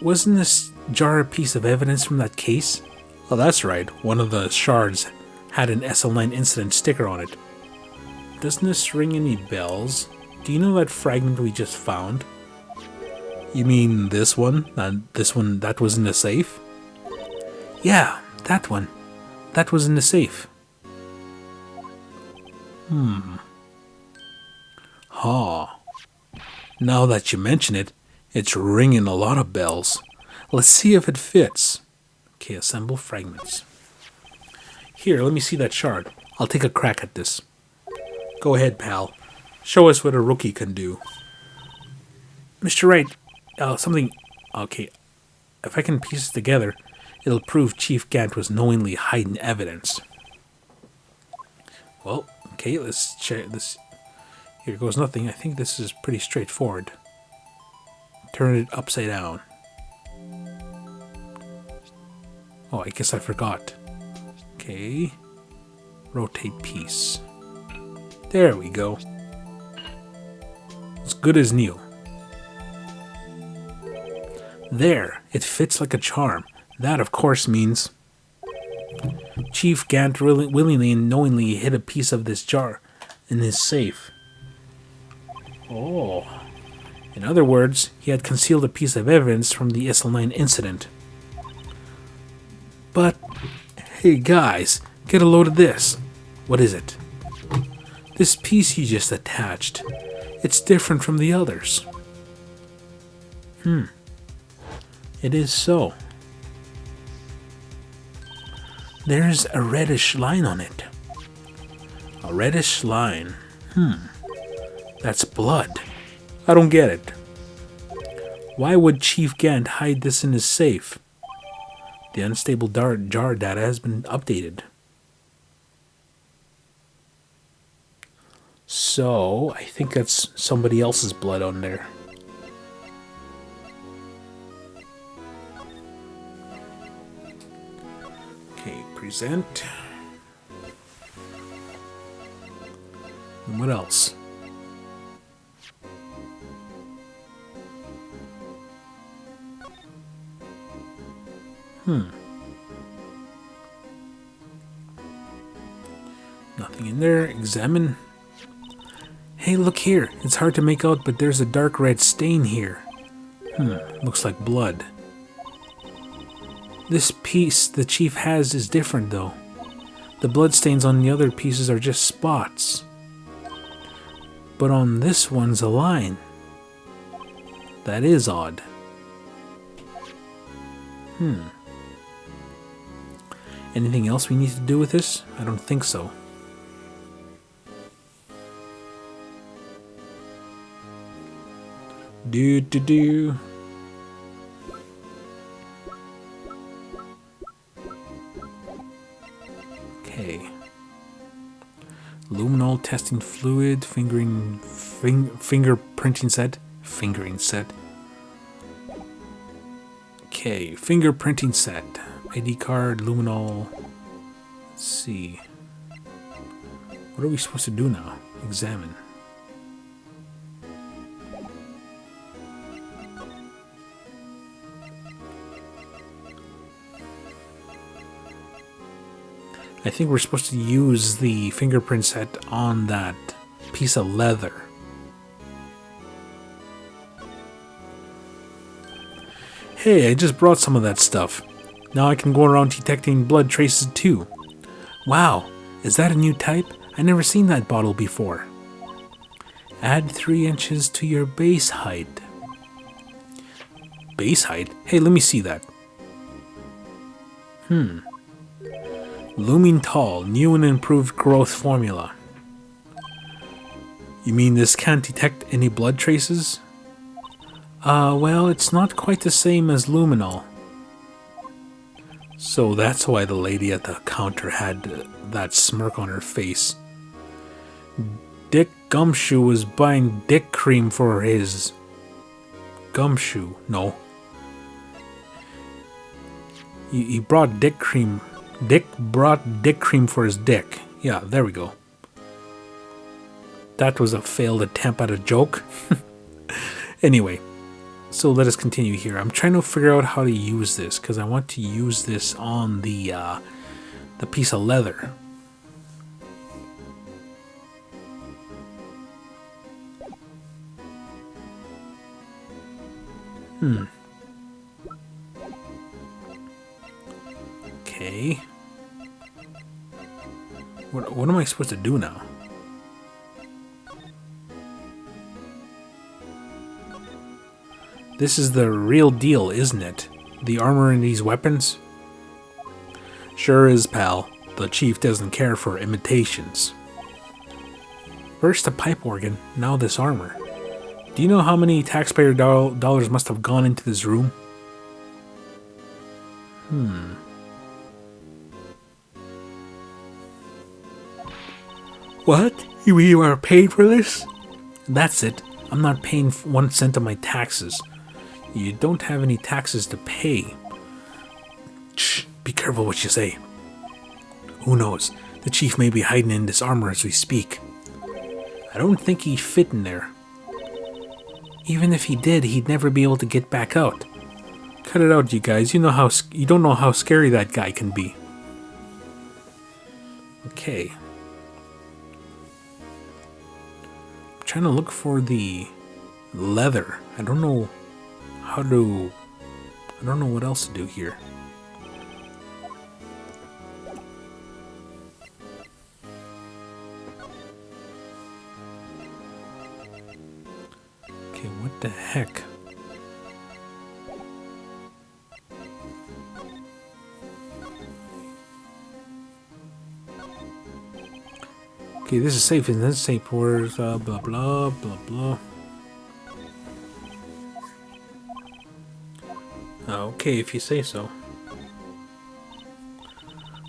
Wasn't this jar a piece of evidence from that case? Oh, that's right. One of the shards had an SL9 incident sticker on it. Doesn't this ring any bells? Do you know that fragment we just found? You mean this one? This one that was in the safe? Yeah, that one. That was in the safe. Ha. Now that you mention it, it's ringing a lot of bells. Let's see if it fits. Okay, assemble fragments. Here, let me see that shard. I'll take a crack at this. Go ahead, pal. Show us what a rookie can do. Mr. Wright, something... Okay, if I can piece it together, it'll prove Chief Gant was knowingly hiding evidence. Well, okay, let's check this. Here goes nothing. I think this is pretty straightforward. Turn it upside down. Oh, I guess I forgot. Okay. Rotate piece. There we go. As good as new. There, it fits like a charm. That, of course, means Chief Gant willingly and knowingly hid a piece of this jar in his safe. Oh. In other words, he had concealed a piece of evidence from the SL9 incident. But, hey guys, get a load of this. What is it? This piece he just attached. It's different from the others. It is so. There's a reddish line on it. A reddish line. That's blood. I don't get it. Why would Chief Gant hide this in his safe? The unstable jar data has been updated. So, I think that's somebody else's blood on there. Okay, present. And what else? Nothing in there. Examine. Hey, look here. It's hard to make out, but there's a dark red stain here. Looks like blood. This piece the chief has is different, though. The bloodstains on the other pieces are just spots. But on this one's a line. That is odd. Anything else we need to do with this? I don't think so. Do. Okay. Luminol testing fluid, fingerprinting set. Fingering set. Okay, fingerprinting set. ID card, luminol. Let's see. What are we supposed to do now? Examine. I think we're supposed to use the fingerprint set on that piece of leather. Hey, I just brought some of that stuff. Now I can go around detecting blood traces too. Wow, is that a new type? I never seen that bottle before. Add 3 inches to your base height. Base height? Hey, let me see that. Looming tall, new and improved growth formula. You mean this can't detect any blood traces? Well, it's not quite the same as luminol. So that's why the lady at the counter had that smirk on her face. Dick Gumshoe was buying dick cream for his... Gumshoe? No. He brought dick cream. Dick brought dick cream for his dick. Yeah, there we go. That was a failed attempt at a joke. Anyway, so let us continue here. I'm trying to figure out how to use this because I want to use this on the piece of leather. Okay. What am I supposed to do now? This is the real deal, isn't it? The armor and these weapons? Sure is, pal. The chief doesn't care for imitations. First a pipe organ, now this armor. Do you know how many taxpayer dollars must have gone into this room? What? You are paid for this? That's it. I'm not paying 1 cent of my taxes. You don't have any taxes to pay. Shh, be careful what you say. Who knows? The chief may be hiding in this armor as we speak. I don't think he'd fit in there. Even if he did, he'd never be able to get back out. Cut it out, you guys. You don't know how scary that guy can be. Okay. I'm trying to look for the leather. I don't know what else to do here. Okay, what the heck? Okay, this is safe, and this is safe. Where's blah blah blah blah. Okay, if you say so.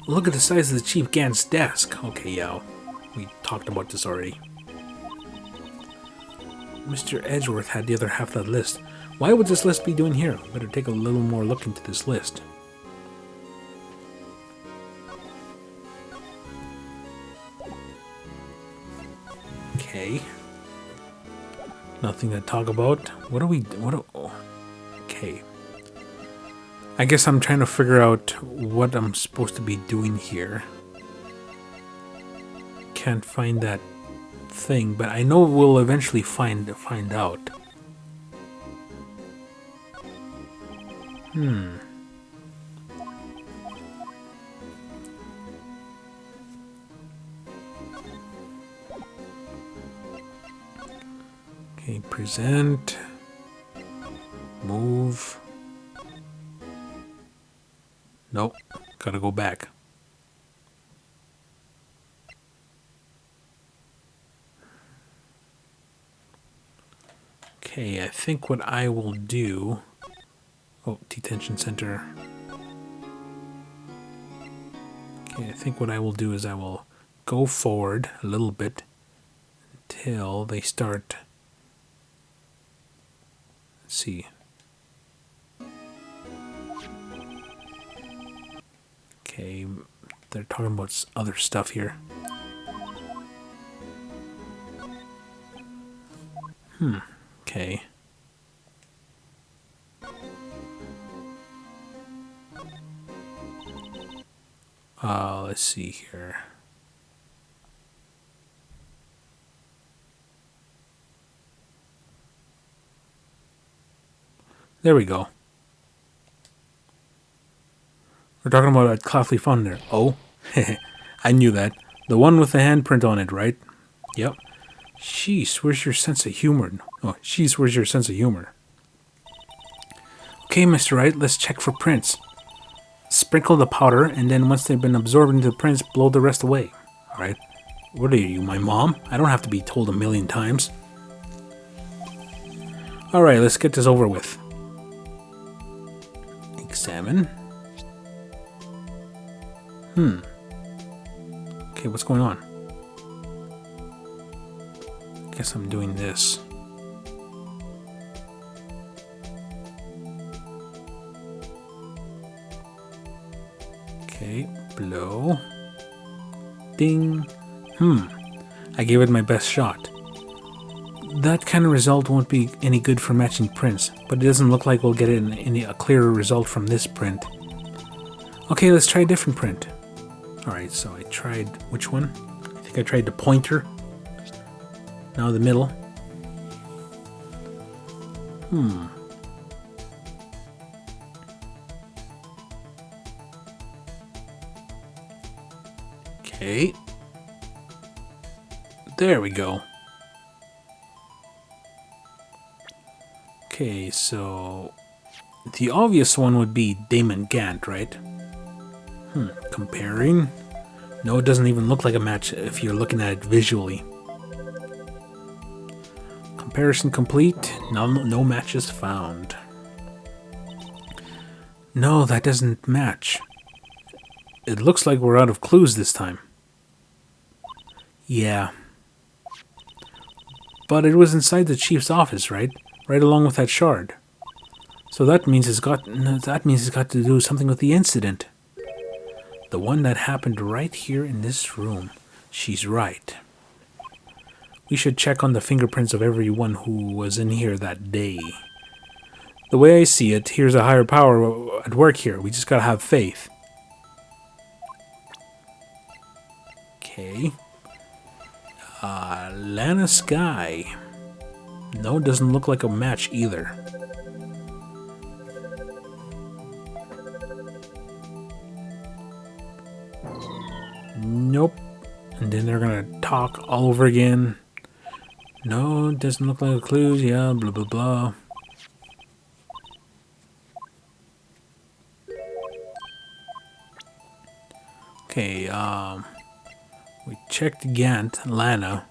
Look at the size of the Chief Gant's desk. Okay, yeah, we talked about this already. Mr. Edgeworth had the other half of that list. Why would this list be doing here? Better take a little more look into this list. Okay. Nothing to talk about. Okay. I guess I'm trying to figure out what I'm supposed to be doing here. Can't find that thing, but I know we'll eventually find out. Okay, present. Move. Nope, gotta go back. Okay, I think what I will do... Oh, detention center. Okay, I think what I will do is I will go forward a little bit until they start... Let's see. Okay, they're talking about other stuff here. Okay. Let's see here. There we go. We're talking about a Clafley phone there. Oh, I knew that. The one with the handprint on it, right? Yep. Sheesh, where's your sense of humor? Oh, sheesh, where's your sense of humor? Okay, Mr. Wright, let's check for prints. Sprinkle the powder, and then once they've been absorbed into the prints, blow the rest away. Alright. What are you, my mom? I don't have to be told a million times. Alright, let's get this over with. Examine. Okay, what's going on? Guess I'm doing this. Okay, blow. Ding. I gave it my best shot. That kind of result won't be any good for matching prints, but it doesn't look like we'll get a clearer result from this print. Okay, let's try a different print. Alright, so I tried... Which one? I think I tried the pointer. Now the middle. Okay. There we go. Okay, so the obvious one would be Damon Gant, right? Comparing? No, it doesn't even look like a match if you're looking at it visually. Comparison complete. No matches found. No, that doesn't match. It looks like we're out of clues this time. Yeah. But it was inside the chief's office, right? Right along with that shard. So that means it's got to do something with the incident. The one that happened right here in this room. She's right. We should check on the fingerprints of everyone who was in here that day. The way I see it, here's a higher power at work here. We just gotta have faith. Okay. Lana Sky. No, it doesn't look like a match either. Nope. And then they're gonna talk all over again. No, it doesn't look like a clue. Yeah, blah blah blah. Okay, we checked Gant, Lana.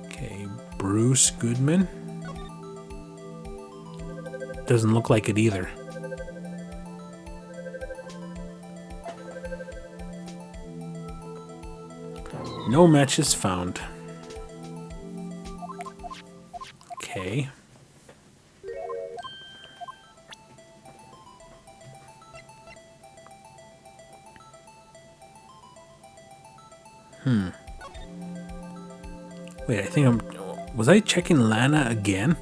Okay, Bruce Goodman. Doesn't look like it either. No matches found. Okay. Wait, I think was I checking Lana again?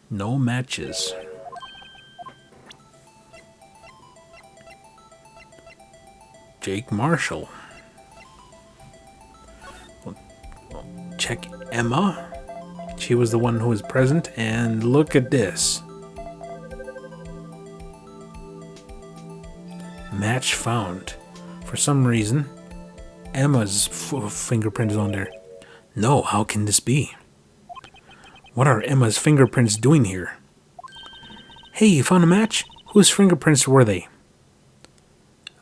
No matches. Jake Marshall. Check Emma. She was the one who was present, and look at this. Match found. For some reason, Emma's fingerprint is on there. No, how can this be? What are Emma's fingerprints doing here? Hey, you found a match? Whose fingerprints were they?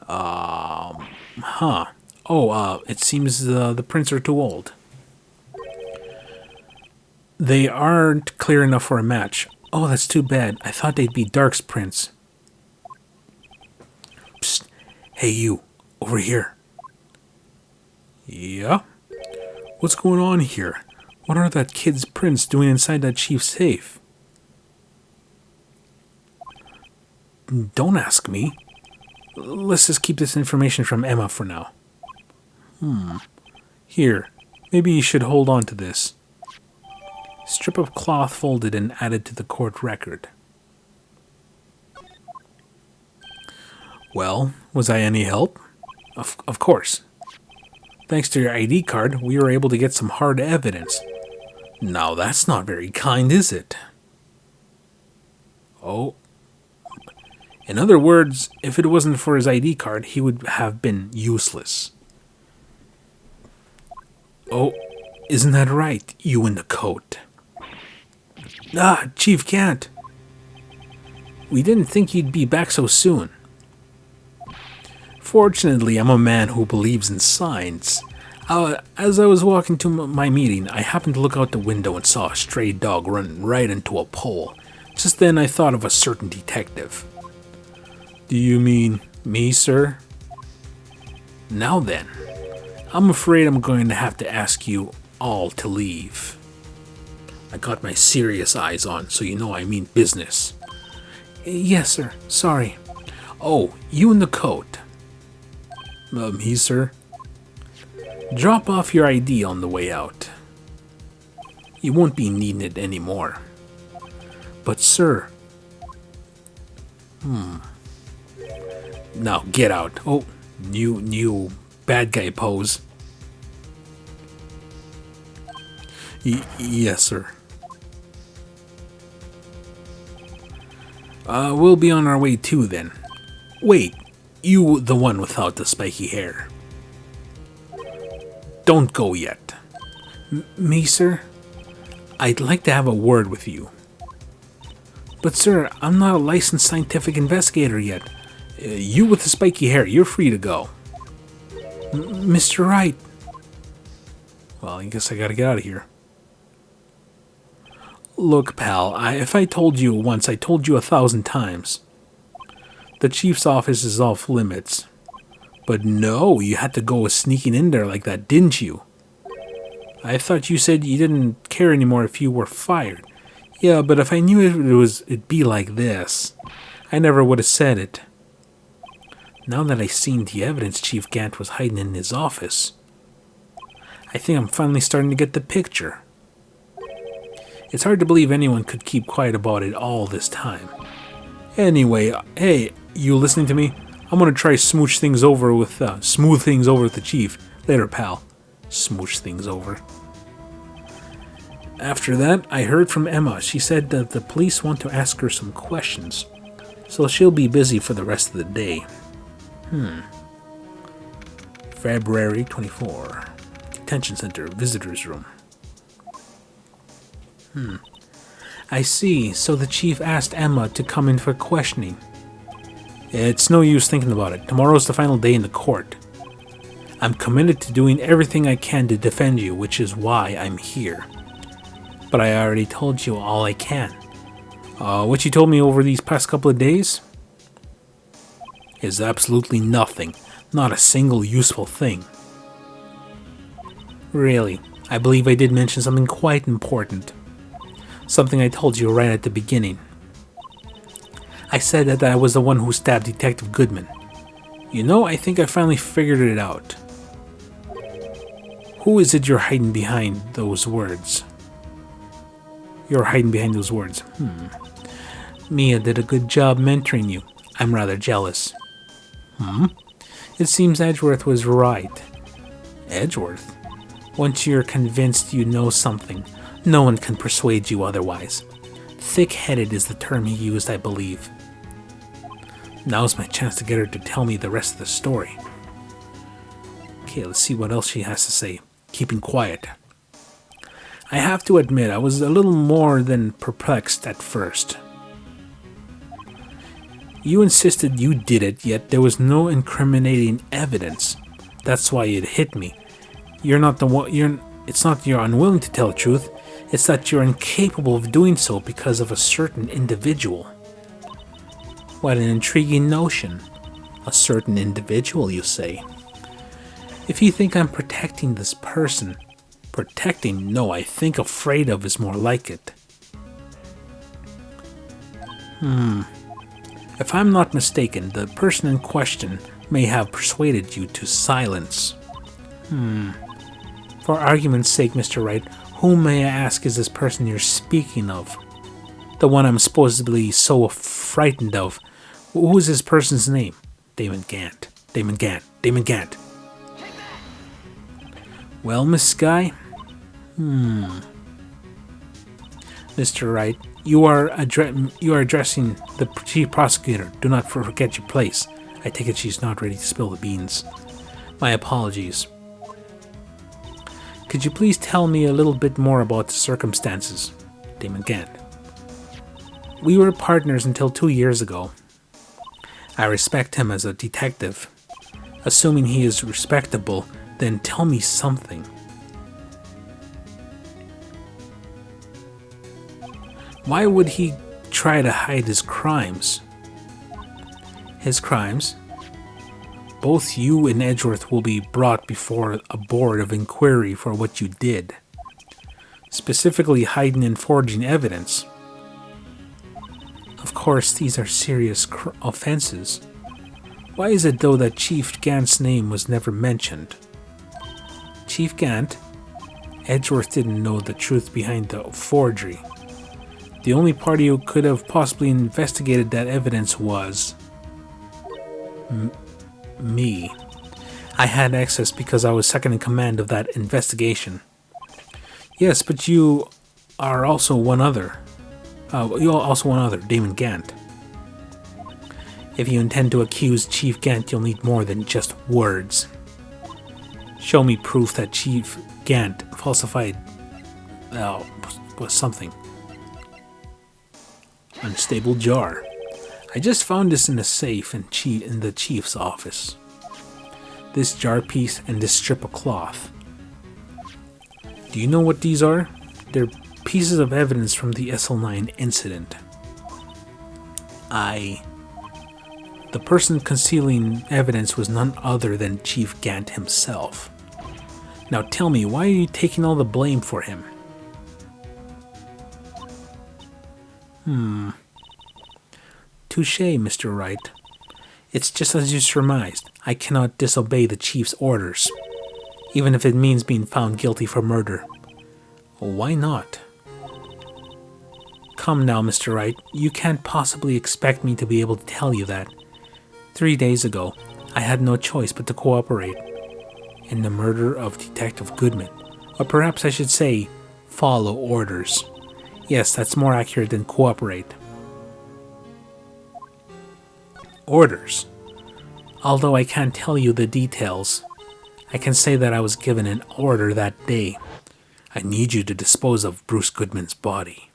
Huh. Oh, it seems the prints are too old. They aren't clear enough for a match. Oh, that's too bad. I thought they'd be Dark's prints. Psst. Hey, you. Over here. Yeah? What's going on here? What are that kid's prints doing inside that chief's safe? Don't ask me. Let's just keep this information from Emma for now. Here, maybe you should hold on to this. Strip of cloth folded and added to the court record. Well, was I any help? Of course. Thanks to your ID card, we were able to get some hard evidence. Now that's not very kind, is it? Oh. In other words, if it wasn't for his ID card, he would have been useless. Oh, isn't that right, you in the coat? Ah, Chief Gant. We didn't think you'd be back so soon. Fortunately, I'm a man who believes in signs. As I was walking to my meeting, I happened to look out the window and saw a stray dog run right into a pole. Just then I thought of a certain detective. Do you mean me, sir? Now then, I'm afraid I'm going to have to ask you all to leave. I got my serious eyes on, so you know I mean business. Yes, sir. Sorry. Oh, you in the coat. Me, sir? Drop off your ID on the way out. You won't be needing it anymore. But, sir... Now, get out. Oh, new bad guy pose. Yes, sir. We'll be on our way too then. Wait, you the one without the spiky hair. Don't go yet. Me, sir? I'd like to have a word with you. But sir, I'm not a licensed scientific investigator yet. You with the spiky hair, you're free to go. Mr. Wright. Well, I guess I gotta get out of here. Look, pal, if I told you once, I told you 1,000 times. The chief's office is off limits. But no, you had to go sneaking in there like that, didn't you? I thought you said you didn't care anymore if you were fired. Yeah, but if I knew it'd be like this, I never would have said it. Now that I seen the evidence Chief Gant was hiding in his office, I think I'm finally starting to get the picture. It's hard to believe anyone could keep quiet about it all this time. Anyway, hey, you listening to me? I'm gonna try smooth things over with the chief. Later, pal. Smooch things over. After that, I heard from Emma. She said that the police want to ask her some questions, so she'll be busy for the rest of the day. February 24. Detention Center, Visitors Room. I see, so the chief asked Emma to come in for questioning. It's no use thinking about it. Tomorrow's the final day in the court. I'm committed to doing everything I can to defend you, which is why I'm here. But I already told you all I can. What you told me over these past couple of days is absolutely nothing. Not a single useful thing. Really, I believe I did mention something quite important. Something I told you right at the beginning. I said that I was the one who stabbed Detective Goodman. You know, I think I finally figured it out. Who is it you're hiding behind those words? You're hiding behind those words. Mia did a good job mentoring you. I'm rather jealous. It seems Edgeworth was right. Edgeworth? Once you're convinced you know something, no one can persuade you otherwise. Thick-headed is the term he used, I believe. Now's my chance to get her to tell me the rest of the story. Okay, let's see what else she has to say. Keeping quiet. I have to admit, I was a little more than perplexed at first. You insisted you did it, yet there was no incriminating evidence. That's why it hit me. You're not the one. It's not that you're unwilling to tell the truth. It's that you're incapable of doing so because of a certain individual. What an intriguing notion. A certain individual, you say. If you think I'm protecting this person, protecting, no, I think afraid of is more like it. If I'm not mistaken, the person in question may have persuaded you to silence. For argument's sake, Mr. Wright, whom may I ask is this person you're speaking of? The one I'm supposedly so frightened of. Who is this person's name? Damon Gant. Damon Gant. Damon Gant. Well, Miss Skye? Mr. Wright, you are addressing the chief prosecutor. Do not forget your place. I take it she's not ready to spill the beans. My apologies. Could you please tell me a little bit more about the circumstances? Damon Gant. We were partners until 2 years ago. I respect him as a detective. Assuming he is respectable, then tell me something. Why would he try to hide his crimes? His crimes? Both you and Edgeworth will be brought before a board of inquiry for what you did. Specifically hiding and forging evidence. Of course, these are serious offenses. Why is it, though, that Chief Gant's name was never mentioned? Chief Gant? Edgeworth didn't know the truth behind the forgery. The only party who could have possibly investigated that evidence was... me. I had access because I was second in command of that investigation. Yes, but you are also one other. You are also one other, Damon Gant. If you intend to accuse Chief Gant, you'll need more than just words. Show me proof that Chief Gant falsified was something. Unstable jar. I just found this in the safe in the chief's office. This jar piece and this strip of cloth. Do you know what these are? They're pieces of evidence from the SL9 incident. The person concealing evidence was none other than Chief Gant himself. Now tell me, why are you taking all the blame for him? Touché, Mr. Wright. It's just as you surmised. I cannot disobey the chief's orders, even if it means being found guilty for murder. Why not? Come now, Mr. Wright. You can't possibly expect me to be able to tell you that. 3 days ago, I had no choice but to cooperate in the murder of Detective Goodman. Or perhaps I should say, follow orders. Yes, that's more accurate than cooperate. Orders. Although I can't tell you the details, I can say that I was given an order that day. I need you to dispose of Bruce Goodman's body.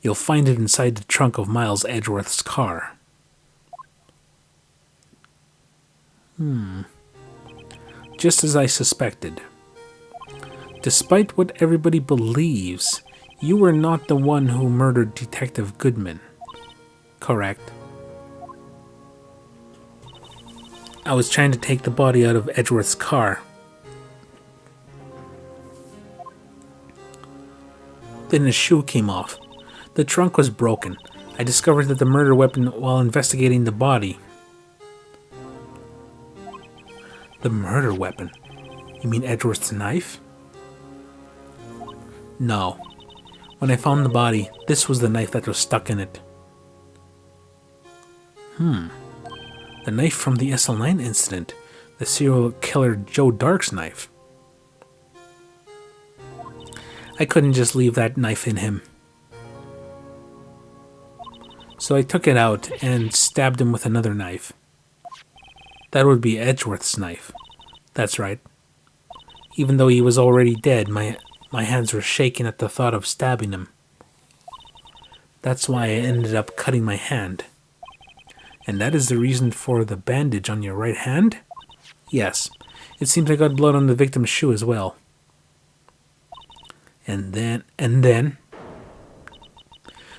You'll find it inside the trunk of Miles Edgeworth's car. Just as I suspected. Despite what everybody believes, you were not the one who murdered Detective Goodman. Correct. I was trying to take the body out of Edgeworth's car. Then his shoe came off. The trunk was broken. I discovered that the murder weapon while investigating the body. The murder weapon? You mean Edgeworth's knife? No. When I found the body, this was the knife that was stuck in it. The knife from the SL9 incident. The serial killer Joe Dark's knife. I couldn't just leave that knife in him. So I took it out and stabbed him with another knife. That would be Edgeworth's knife. That's right. Even though he was already dead, my hands were shaking at the thought of stabbing him. That's why I ended up cutting my hand. And that is the reason for the bandage on your right hand? Yes. It seems I got blood on the victim's shoe as well. And then...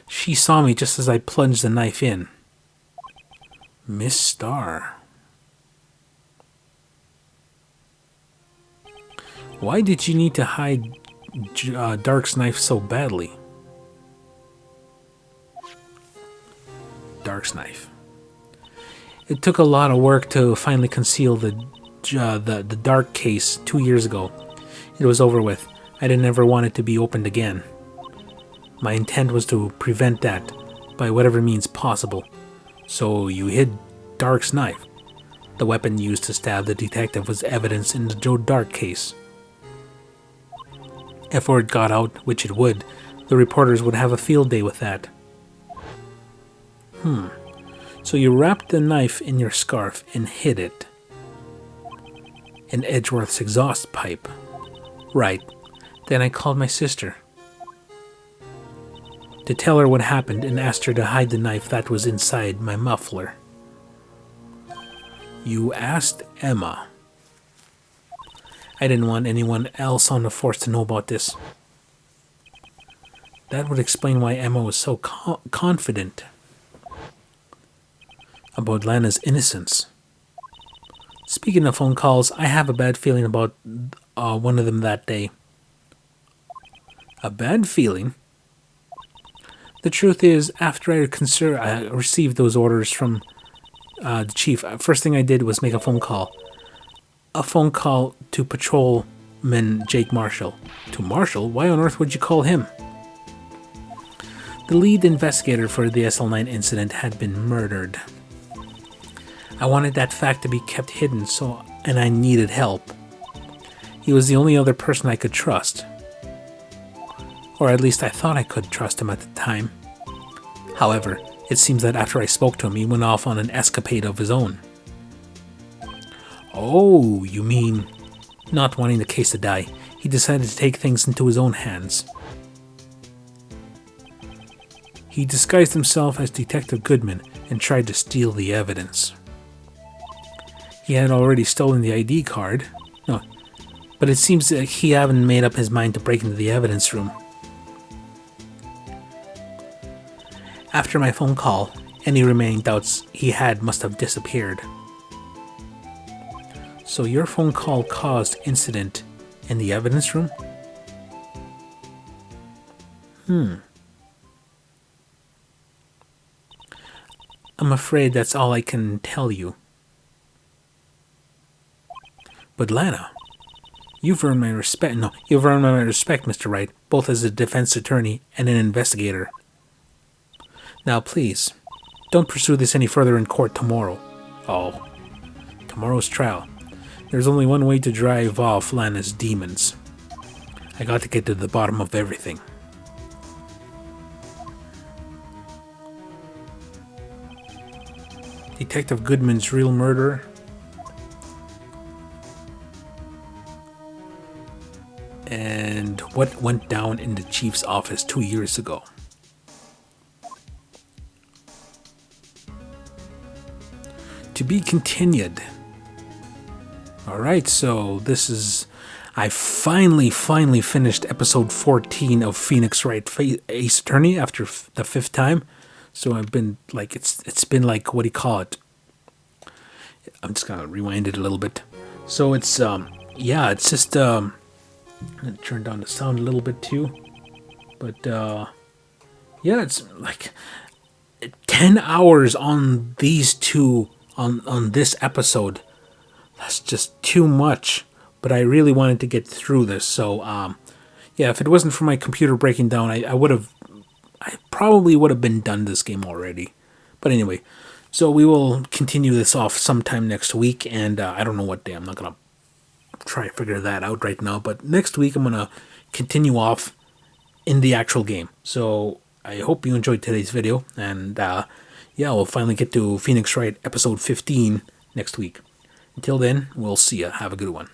She saw me just as I plunged the knife in. Miss Starr. Why did you need to hide Dark's knife so badly? Dark's knife. It took a lot of work to finally conceal the Dark case 2 years ago. It was over with. I didn't ever want it to be opened again. My intent was to prevent that by whatever means possible. So you hid Dark's knife. The weapon used to stab the detective was evidence in the Joe Dark case. If word got out, which it would, the reporters would have a field day with that. So you wrapped the knife in your scarf and hid it in Edgeworth's exhaust pipe. Right. Then I called my sister to tell her what happened and asked her to hide the knife that was inside my muffler. You asked Emma. I didn't want anyone else on the force to know about this. That would explain why Emma was so confident about Lana's innocence. Speaking of phone calls, I have a bad feeling about one of them that day. A bad feeling? The truth is, after I received those orders from the chief, first thing I did was make a phone call. A phone call to Patrolman Jake Marshall. To Marshall? Why on earth would you call him? The lead investigator for the SL9 incident had been murdered. I wanted that fact to be kept hidden, and I needed help. He was the only other person I could trust. Or at least I thought I could trust him at the time. However, it seems that after I spoke to him, he went off on an escapade of his own. Oh, you mean, not wanting the case to die, he decided to take things into his own hands. He disguised himself as Detective Goodman and tried to steal the evidence. He had already stolen the ID card. No, but it seems that he hadn't made up his mind to break into the evidence room. After my phone call, any remaining doubts he had must have disappeared. So your phone call caused incident in the evidence room? I'm afraid that's all I can tell you. But Lana, you've earned my respect. No, you've earned my respect, Mr. Wright, both as a defense attorney and an investigator. Now, please, don't pursue this any further in court tomorrow. Oh, tomorrow's trial. There's only one way to drive off Lana's demons. I got to get to the bottom of everything. Detective Goodman's real murderer? And what went down in the chief's office 2 years ago? To be continued. Alright, so this is... I finally finished episode 14 of Phoenix Wright Ace Attorney after the 5th time. So I've been like, it's been like, what do you call it? I'm just gonna rewind it a little bit. So it's, yeah, it's just, I'm gonna turn down the sound a little bit too. But, yeah, it's like 10 hours on these two, on this episode. That's just too much. But I really wanted to get through this. So, yeah, if it wasn't for my computer breaking down, I probably would have been done this game already. But anyway, so we will continue this off sometime next week. And I don't know what day. I'm not going to try to figure that out right now. But next week, I'm going to continue off in the actual game. So I hope you enjoyed today's video. And yeah, we'll finally get to Phoenix Wright episode 15 next week. Until then, we'll see ya. Have a good one.